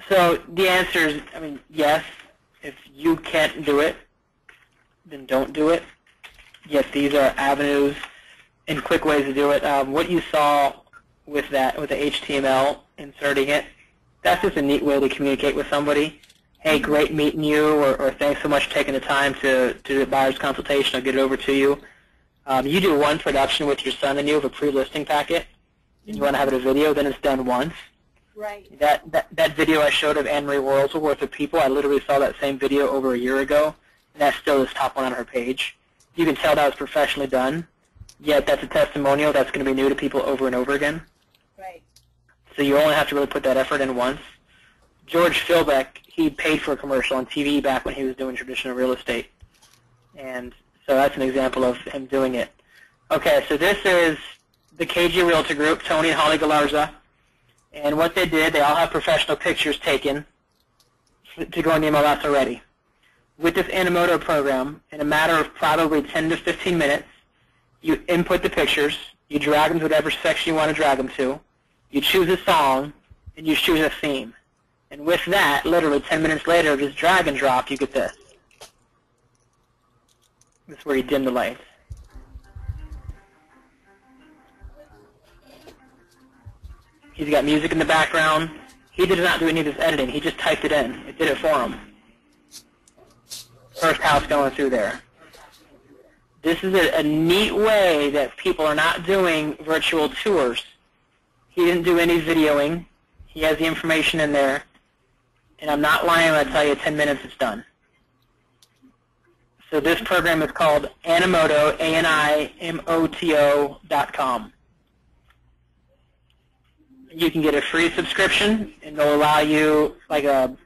So the answer is, I mean, yes. If you can't do it, then don't do it. Yet these are avenues and quick ways to do it. What you saw with that, with the HTML, inserting it, that's just a neat way to communicate with somebody. Hey, great meeting you, or thanks so much for taking the time to do the buyer's consultation. I'll get it over to you. You do one production with your son and you of a pre-listing packet, and you want to have it a video, then it's done once. Right. That video I showed of Anne-Marie Worldsworth of people, I literally saw that same video over a year ago, and that still is top one on her page. You can tell that was professionally done, yet that's a testimonial that's going to be new to people over and over again. Right. So you only have to really put that effort in once. George Philbeck, he paid for a commercial on TV back when he was doing traditional real estate. And so that's an example of him doing it. Okay, so this is the KG Realtor Group, Tony and Holly Galarza. And what they did, they all have professional pictures taken to go in the MLS already. With this Animoto program, in a matter of probably 10 to 15 minutes, you input the pictures, you drag them to whatever section you want to drag them to, you choose a song, and you choose a theme. And with that, literally 10 minutes later, just drag and drop, you get this. This is where you dim the lights. He's got music in the background. He did not do any of this editing. He just typed it in. It did it for him. First house going through there. This is a neat way that people are not doing virtual tours. He didn't do any videoing. He has the information in there. And I'm not lying when I tell you 10 minutes it's done. So this program is called Animoto, ANIMOTO.com. You can get a free subscription, and they'll allow you like a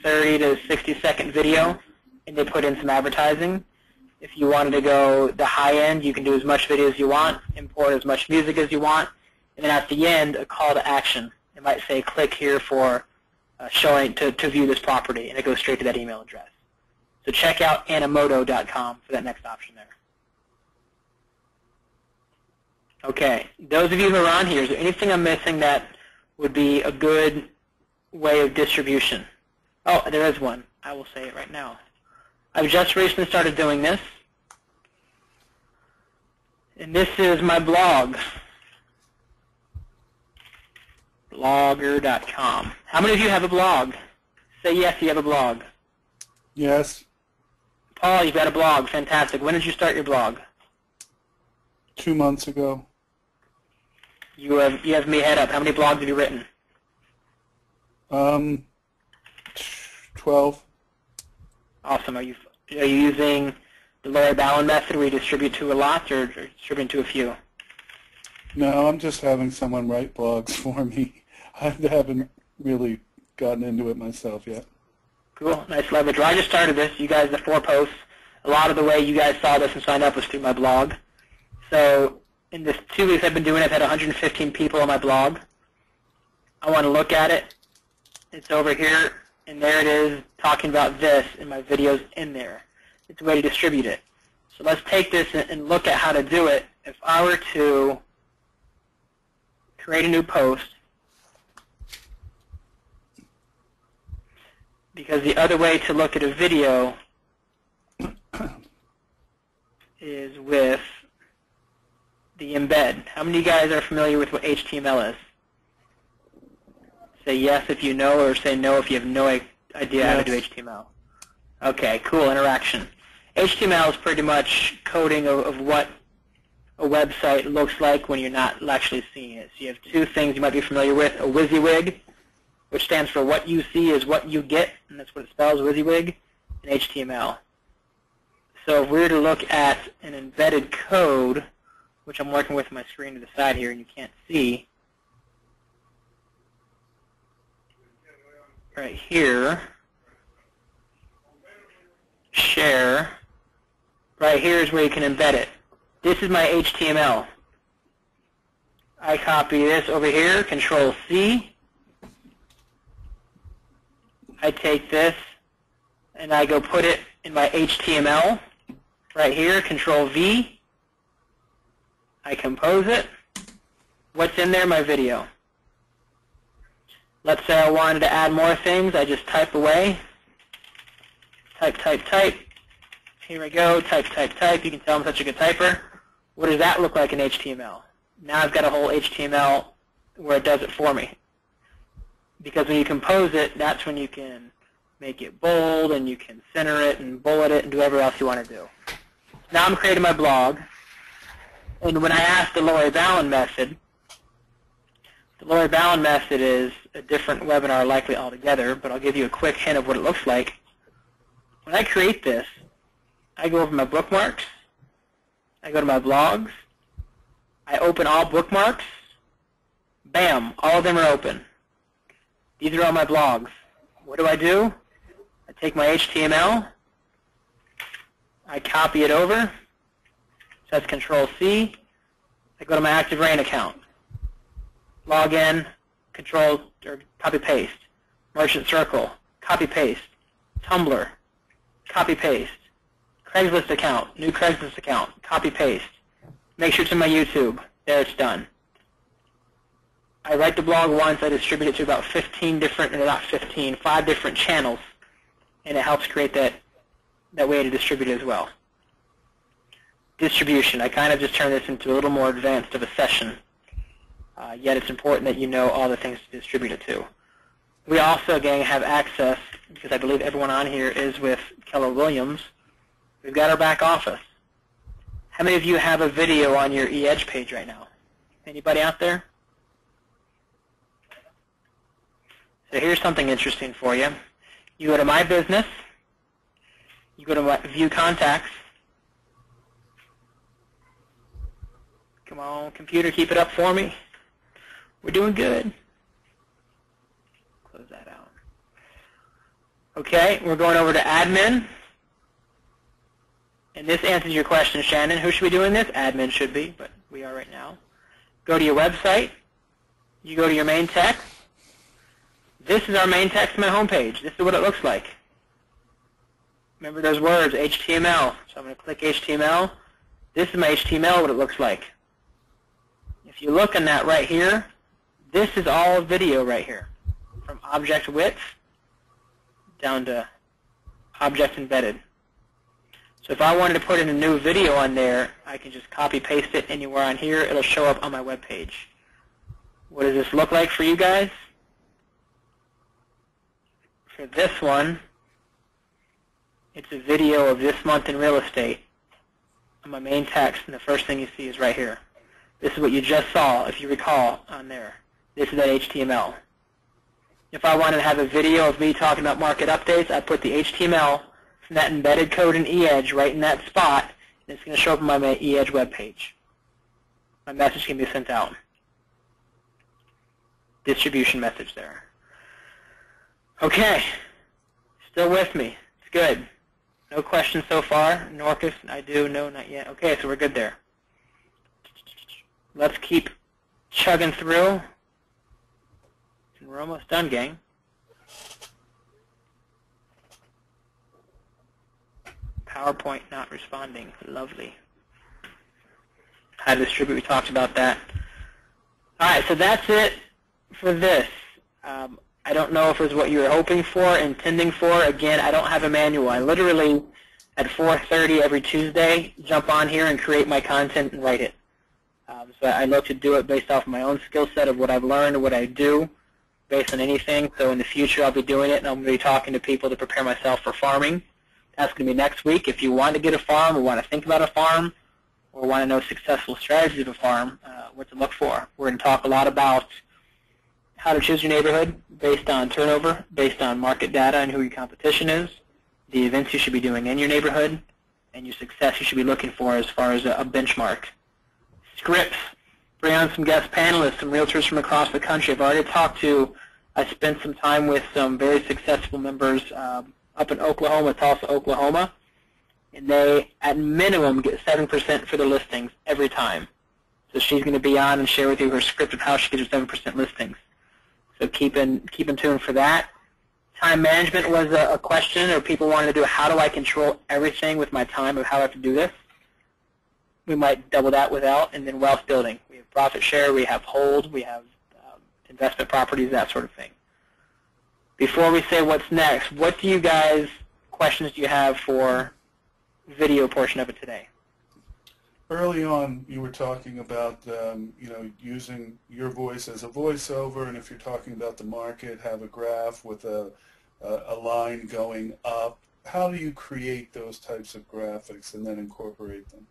30 to 60-second video, and they put in some advertising. If you wanted to go the high end, you can do as much video as you want, import as much music as you want, and then at the end, a call to action. It might say, click here for showing to view this property, and it goes straight to that email address. So check out Animoto.com for that next option there. Okay, those of you who are on here, is there anything I'm missing that would be a good way of distribution? Oh, there is one. I will say it right now. I've just recently started doing this, and this is my blog, blogger.com. How many of you have a blog? Say yes, you have a blog. Yes. Paul, you've got a blog. Fantastic. When did you start your blog? 2 months ago. You have me head up. How many blogs have you written? 12. Awesome. Are you using the Larry Ballin method where you distribute to a lot or distribute to a few? No, I'm just having someone write blogs for me. I haven't really gotten into it myself yet. Cool. Nice leverage. Well, I just started this. You guys, the 4 posts, a lot of the way you guys saw this and signed up was through my blog. So in this 2 weeks I've been doing it, I've had 115 people on my blog. I want to look at it. It's over here, and there it is talking about this, and my video's in there. It's a way to distribute it. So let's take this and look at how to do it. If I were to create a new post, because the other way to look at a video is with the embed. How many of you guys are familiar with what HTML is? Say yes if you know, or say no if you have no idea how to do HTML. Okay, cool, interaction. HTML is pretty much coding of what a website looks like when you're not actually seeing it. So you have 2 things you might be familiar with, a WYSIWYG, which stands for what you see is what you get, and that's what it spells, WYSIWYG, and HTML. So if we were to look at an embedded code, which I'm working with my screen to the side here and you can't see, right here, share. Right here is where you can embed it. This is my HTML. I copy this over here, Control C. I take this and I go put it in my HTML. Right here, Control V. I compose it. What's in there? My video. Let's say I wanted to add more things. I just type away. Type, type, type. Here we go. Type, type, type. You can tell I'm such a good typer. What does that look like in HTML? Now I've got a whole HTML where it does it for me. Because when you compose it, that's when you can make it bold and you can center it and bullet it and do whatever else you want to do. Now I'm creating my blog. And when I ask the Lori Ballin method, the Lori Ballin method is a different webinar likely altogether, but I'll give you a quick hint of what it looks like. When I create this, I go over my bookmarks, I go to my blogs, I open all bookmarks, bam, all of them are open. These are all my blogs. What do? I take my HTML, I copy it over, so that's Control C, I go to my ActiveRain account. Log in, control, or copy paste. Merchant Circle, copy paste. Tumblr, copy paste. Craigslist account, new Craigslist account, copy paste. Make sure it's in my YouTube. There, it's done. I write the blog once, I distribute it to about 15 different, or not 15, 5 different channels, and it helps create that way to distribute it as well. Distribution, I kind of just turned this into a little more advanced of a session. Yet it's important that you know all the things to distribute it to. We also, gang, have access, because I believe everyone on here is with Keller Williams. We've got our back office. How many of you have a video on your eEdge page right now? Anybody out there? So here's something interesting for you. You go to My Business. You go to View Contacts. Come on, computer, keep it up for me. We're doing good. Close that out. Okay, we're going over to Admin. And this answers your question, Shannon. Who should be doing this? Admin should be, but we are right now. Go to your website. You go to your main text. This is our main text on my homepage. This is what it looks like. Remember those words, HTML. So I'm going to click HTML. This is my HTML, what it looks like. If you look on that right here, this is all video right here, from object width down to object embedded. So if I wanted to put in a new video on there, I can just copy paste it anywhere on here. It'll show up on my web page. What does this look like for you guys? For this one, it's a video of this month in real estate on my main text, and the first thing you see is right here. This is what you just saw, if you recall, on there. This is that HTML. If I wanted to have a video of me talking about market updates, I put the HTML from that embedded code in eEdge right in that spot, and it's going to show up on my eEdge webpage. My message can be sent out. Distribution message there. Okay. Still with me. It's good. No questions so far. Norcus, I do. No, not yet. Okay, so we're good there. Let's keep chugging through. And we're almost done, gang. PowerPoint not responding. Lovely. How to distribute, we talked about that. All right, so that's it for this. I don't know if it's what you were hoping for, intending for. Again, I don't have a manual. I literally, at 4:30 every Tuesday, jump on here and create my content and write it. So I look to do it based off my own skill set of what I've learned and what I do based on anything. So in the future, I'll be doing it, and I'm going to be talking to people to prepare myself for farming. That's going to be next week. If you want to get a farm or want to think about a farm or want to know successful strategies of a farm, what to look for. We're going to talk a lot about how to choose your neighborhood based on turnover, based on market data and who your competition is, the events you should be doing in your neighborhood, and your success you should be looking for as far as a benchmark. Scripts. Bring on some guest panelists, some realtors from across the country. I spent some time with some very successful members up in Oklahoma, Tulsa, Oklahoma. and they, at minimum, get 7% for their listings every time. So she's going to be on and share with you her script of how she gets her 7% listings. So keep in tune for that. Time management was a question, or people wanted to do, how do I control everything with my time, of how I have to do this? We might double that without. And then wealth building. We have profit share, we have hold, we have investment properties, that sort of thing. Before we say what's next, what do you guys, questions do you have for video portion of it today? Early on, you were talking about using your voice as a voiceover, and if you're talking about the market, have a graph with a line going up. How do you create those types of graphics and then incorporate them?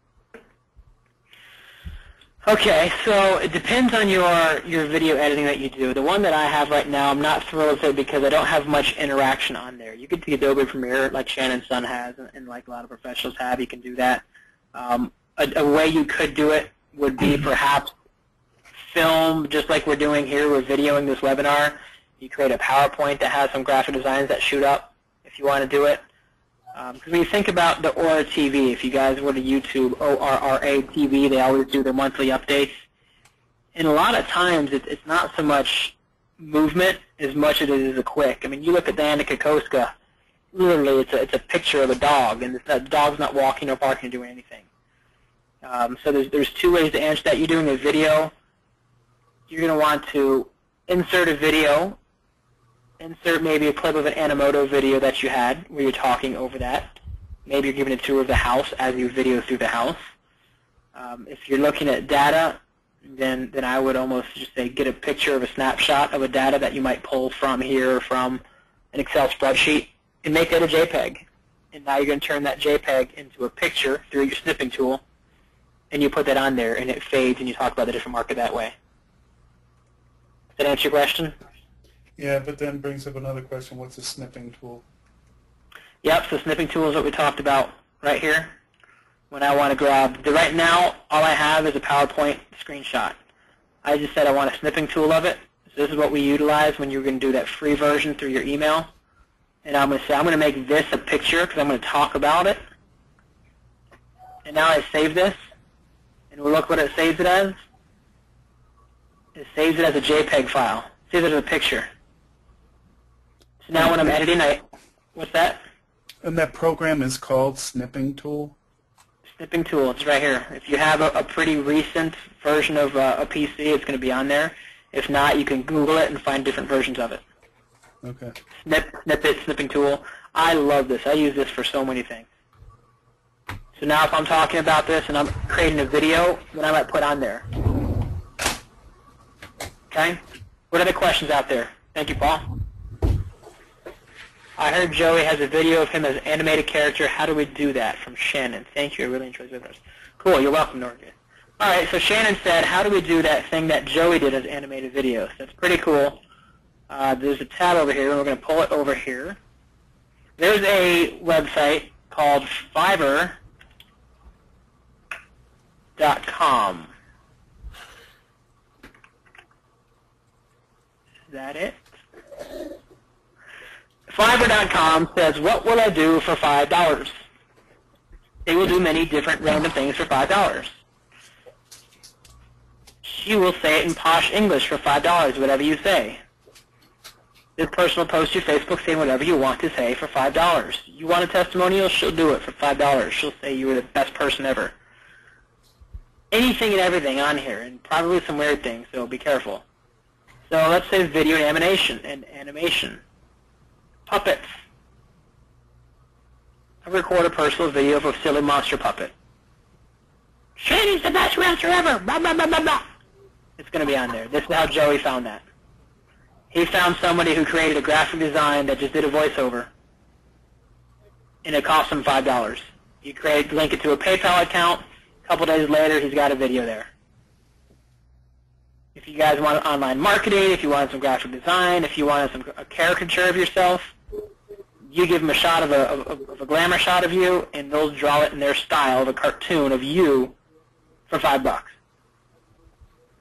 Okay, so it depends on your video editing that you do. The one that I have right now, I'm not thrilled with it because I don't have much interaction on there. You get the Adobe Premiere like Shannon's son has, and like a lot of professionals have. You can do that. A way you could do it would be perhaps film, just like we're doing here. We're videoing this webinar. You create a PowerPoint that has some graphic designs that shoot up if you want to do it. Because when you think about the Aura TV, if you guys were to YouTube ORRA TV, they always do their monthly updates. And a lot of times it's not so much movement as much as it is a quick. I mean, you look at Diana Kokoska, literally it's a picture of a dog, and the dog's not walking or barking or doing anything. So there's two ways to answer that. You're doing a video. You're going to want to insert a video. Insert maybe a clip of an Animoto video that you had where you're talking over that. Maybe you're giving a tour of the house as you video through the house. If you're looking at data, then I would almost just say get a picture of a snapshot of a data that you might pull from here or from an Excel spreadsheet and make that a JPEG. And now you're going to turn that JPEG into a picture through your snipping tool, and you put that on there, and it fades, and you talk about the different market that way. Does that answer your question? Yeah, but then brings up another question. What's a snipping tool? Yep, so snipping tool is what we talked about right here. When I want to grab, right now, all I have is a PowerPoint screenshot. I just said I want a snipping tool of it. So this is what we utilize when you're going to do that free version through your email. And I'm going to say, I'm going to make this a picture because I'm going to talk about it. And now I save this. And we'll look what it saves it as. It saves it as a JPEG file. It saves it as a picture. So now when I'm editing, what's that? And that program is called Snipping Tool? Snipping Tool, it's right here. If you have a pretty recent version of a PC, it's going to be on there. If not, you can Google it and find different versions of it. Okay. Snippet, Snipping Tool. I love this. I use this for so many things. So now if I'm talking about this and I'm creating a video, then I might put on there. Okay? What other questions out there? Thank you, Paul. I heard Joey has a video of him as an animated character. How do we do that? From Shannon. Thank you. I really enjoyed this. Cool. You're welcome, Norgid. All right. So Shannon said, how do we do that thing that Joey did as animated videos? That's pretty cool. There's a tab over here, and we're going to pull it over here. There's a website called Fiverr.com. Is that it? Fiverr.com says, what will I do for $5? They will do many different random things for $5. She will say it in posh English for $5, whatever you say. This person will post your Facebook saying whatever you want to say for $5. You want a testimonial? She'll do it for $5. She'll say you were the best person ever. Anything and everything on here, and probably some weird things, so be careful. So let's say video and animation. Puppets. I record a personal video of a silly monster puppet. Shannon's the best rancher ever! Blah, blah, blah, blah, blah. It's going to be on there. This is how Joey found that. He found somebody who created a graphic design that just did a voiceover, and it cost him $5. You link it to a PayPal account. A couple days later, he's got a video there. If you guys want online marketing, if you want some graphic design, if you want a caricature of yourself, you give them a shot of a glamour shot of you, and they'll draw it in their style of a cartoon of you for $5.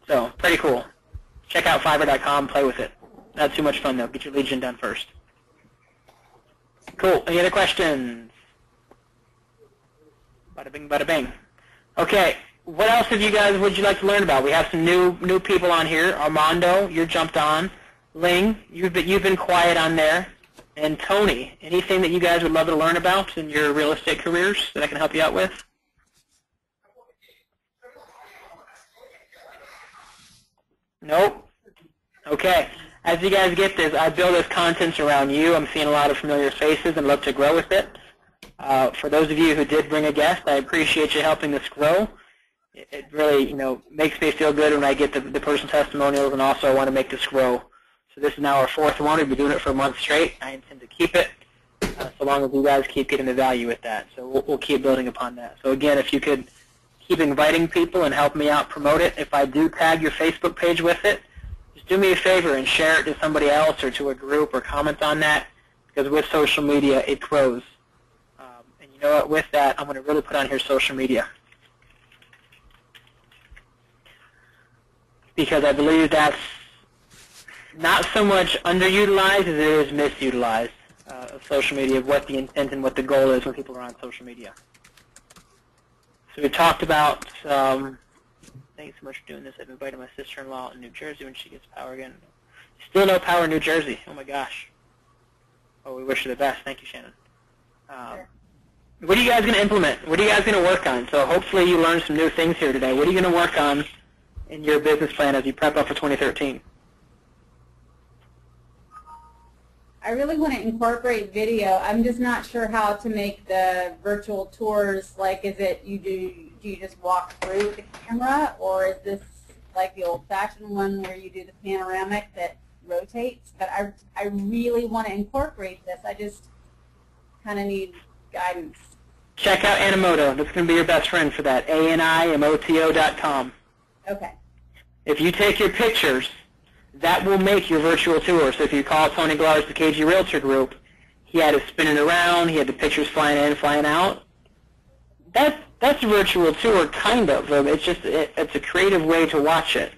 So, pretty cool. Check out Fiverr.com, play with it. Not too much fun, though. Get your Legion done first. Cool. Any other questions? Bada bing, bada bing. Okay, what else would you like to learn about? We have some new people on here. Armando, you jumped on. Ling, you've been quiet on there. And Tony, anything that you guys would love to learn about in your real estate careers that I can help you out with? Nope. Okay. As you guys get this, I build this content around you. I'm seeing a lot of familiar faces and love to grow with it. For those of you who did bring a guest, I appreciate you helping this grow. It really, makes me feel good when I get the personal testimonials, and also I want to make this grow. So this is now our 4th one. We've been doing it for a month straight. I intend to keep it so long as you guys keep getting the value with that. So we'll keep building upon that. So again, if you could keep inviting people and help me out promote it. If I do tag your Facebook page with it, just do me a favor and share it to somebody else or to a group or comment on that, because with social media, it grows. And you know what? With that, I'm going to really put on here social media, because I believe that's not so much underutilized as it is misutilized, of social media, of what the intent and what the goal is when people are on social media. So we talked about, thanks so much for doing this. I've invited my sister-in-law in New Jersey when she gets power again. Still no power in New Jersey. Oh, my gosh. Oh, we wish her the best. Thank you, Shannon. What are you guys going to implement? What are you guys going to work on? So hopefully you learned some new things here today. What are you going to work on in your business plan as you prep up for 2013? I really want to incorporate video. I'm just not sure how to make the virtual tours. Like, is it do you just walk through with the camera, or is this like the old-fashioned one where you do the panoramic that rotates? But I really want to incorporate this. I just kind of need guidance. Check out Animoto. That's going to be your best friend for that. ANIMOTO.com. Okay. If you take your pictures, that will make your virtual tour. So if you call Tony Glar's the KG Realtor Group, he had it spinning around, he had the pictures flying in, flying out. That's a virtual tour, kind of. It's just it's a creative way to watch it.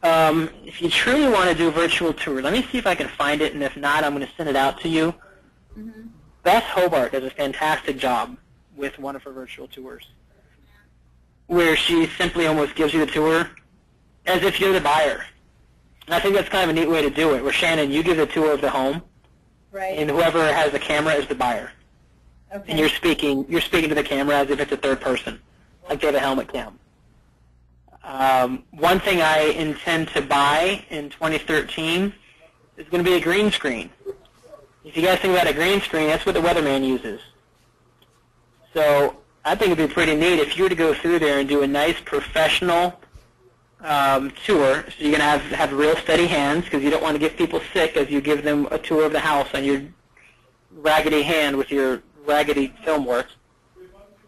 If you truly want to do a virtual tour, let me see if I can find it, and if not, I'm going to send it out to you. Mm-hmm. Beth Hobart does a fantastic job with one of her virtual tours, where she simply almost gives you the tour as if you're the buyer. And I think that's kind of a neat way to do it, where Shannon, you give the tour of the home, right, and whoever has the camera is the buyer. Okay. And you're speaking to the camera as if it's a third person, like they have a helmet cam. One thing I intend to buy in 2013 is going to be a green screen. If you guys think about a green screen, that's what the weatherman uses. So I think it'd be pretty neat if you were to go through there and do a nice professional tour. So you're going to have real steady hands, because you don't want to get people sick as you give them a tour of the house on your raggedy hand with your raggedy film work.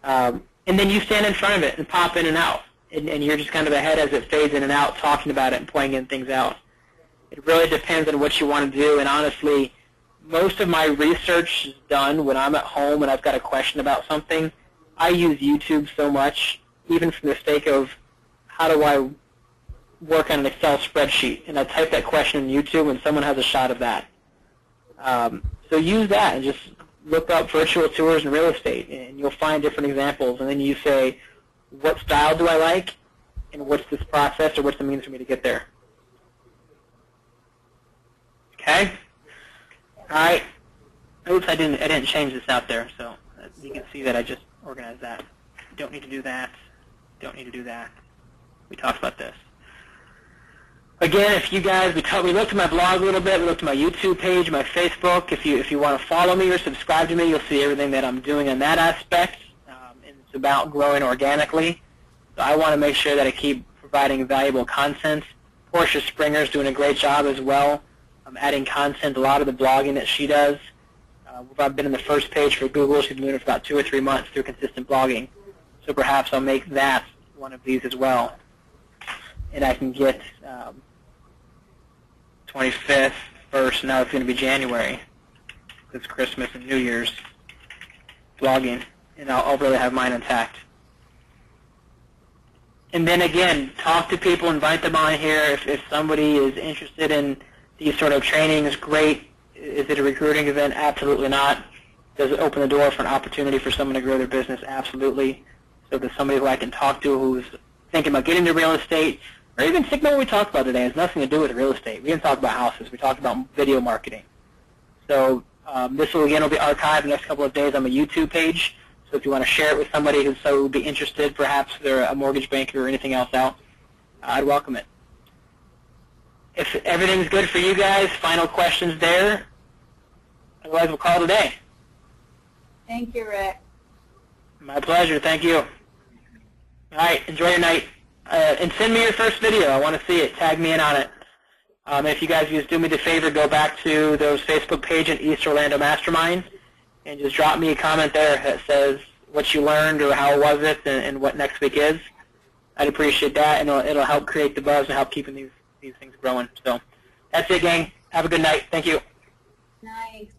And then you stand in front of it and pop in and out. And you're just kind of ahead as it fades in and out, talking about it and pointing things out. It really depends on what you want to do. And honestly, most of my research is done when I'm at home and I've got a question about something. I use YouTube so much, even for the sake of how do I work on an Excel spreadsheet. And I type that question in YouTube and someone has a shot of that. So use that and just look up virtual tours in real estate, and you'll find different examples. And then you say, what style do I like, and what's this process, or what's the means for me to get there? Okay? All right. Oops, I didn't change this out there, so you can see that I just organized that. Don't need to do that. Don't need to do that. We talked about this. Again, if you guys, we looked at my blog a little bit, we looked at my YouTube page, my Facebook. If you want to follow me or subscribe to me, you'll see everything that I'm doing in that aspect. And it's about growing organically. So I want to make sure that I keep providing valuable content. Portia Springer's doing a great job as well. I'm adding content, a lot of the blogging that she does. I've been in the first page for Google. She's been doing it for about 2 or 3 months through consistent blogging. So perhaps I'll make that one of these as well. And I can get 25th, 1st, now it's going to be January. It's Christmas and New Year's blogging, and I'll really have mine intact. And then again, talk to people, invite them on here. If somebody is interested in these sort of trainings, great. Is it a recruiting event? Absolutely not. Does it open the door for an opportunity for someone to grow their business? Absolutely. So if there's somebody who I can talk to who's thinking about getting into real estate, or even think about what we talked about today. It has nothing to do with real estate. We didn't talk about houses. We talked about video marketing. So this will, again, will be archived in the next couple of days on my YouTube page. So if you want to share it with somebody who would be interested, perhaps they're a mortgage banker or anything else out, I'd welcome it. If everything's good for you guys, final questions there. Otherwise, we'll call it a day. Thank you, Rick. My pleasure. Thank you. All right. Enjoy your night. And send me your first video. I want to see it. Tag me in on it. If you guys just do me the favor, go back to those Facebook page and East Orlando Mastermind and just drop me a comment there that says what you learned or how was it and what next week is. I'd appreciate that, and it'll help create the buzz and help keeping these things growing. So that's it, gang. Have a good night. Thank you. Nice.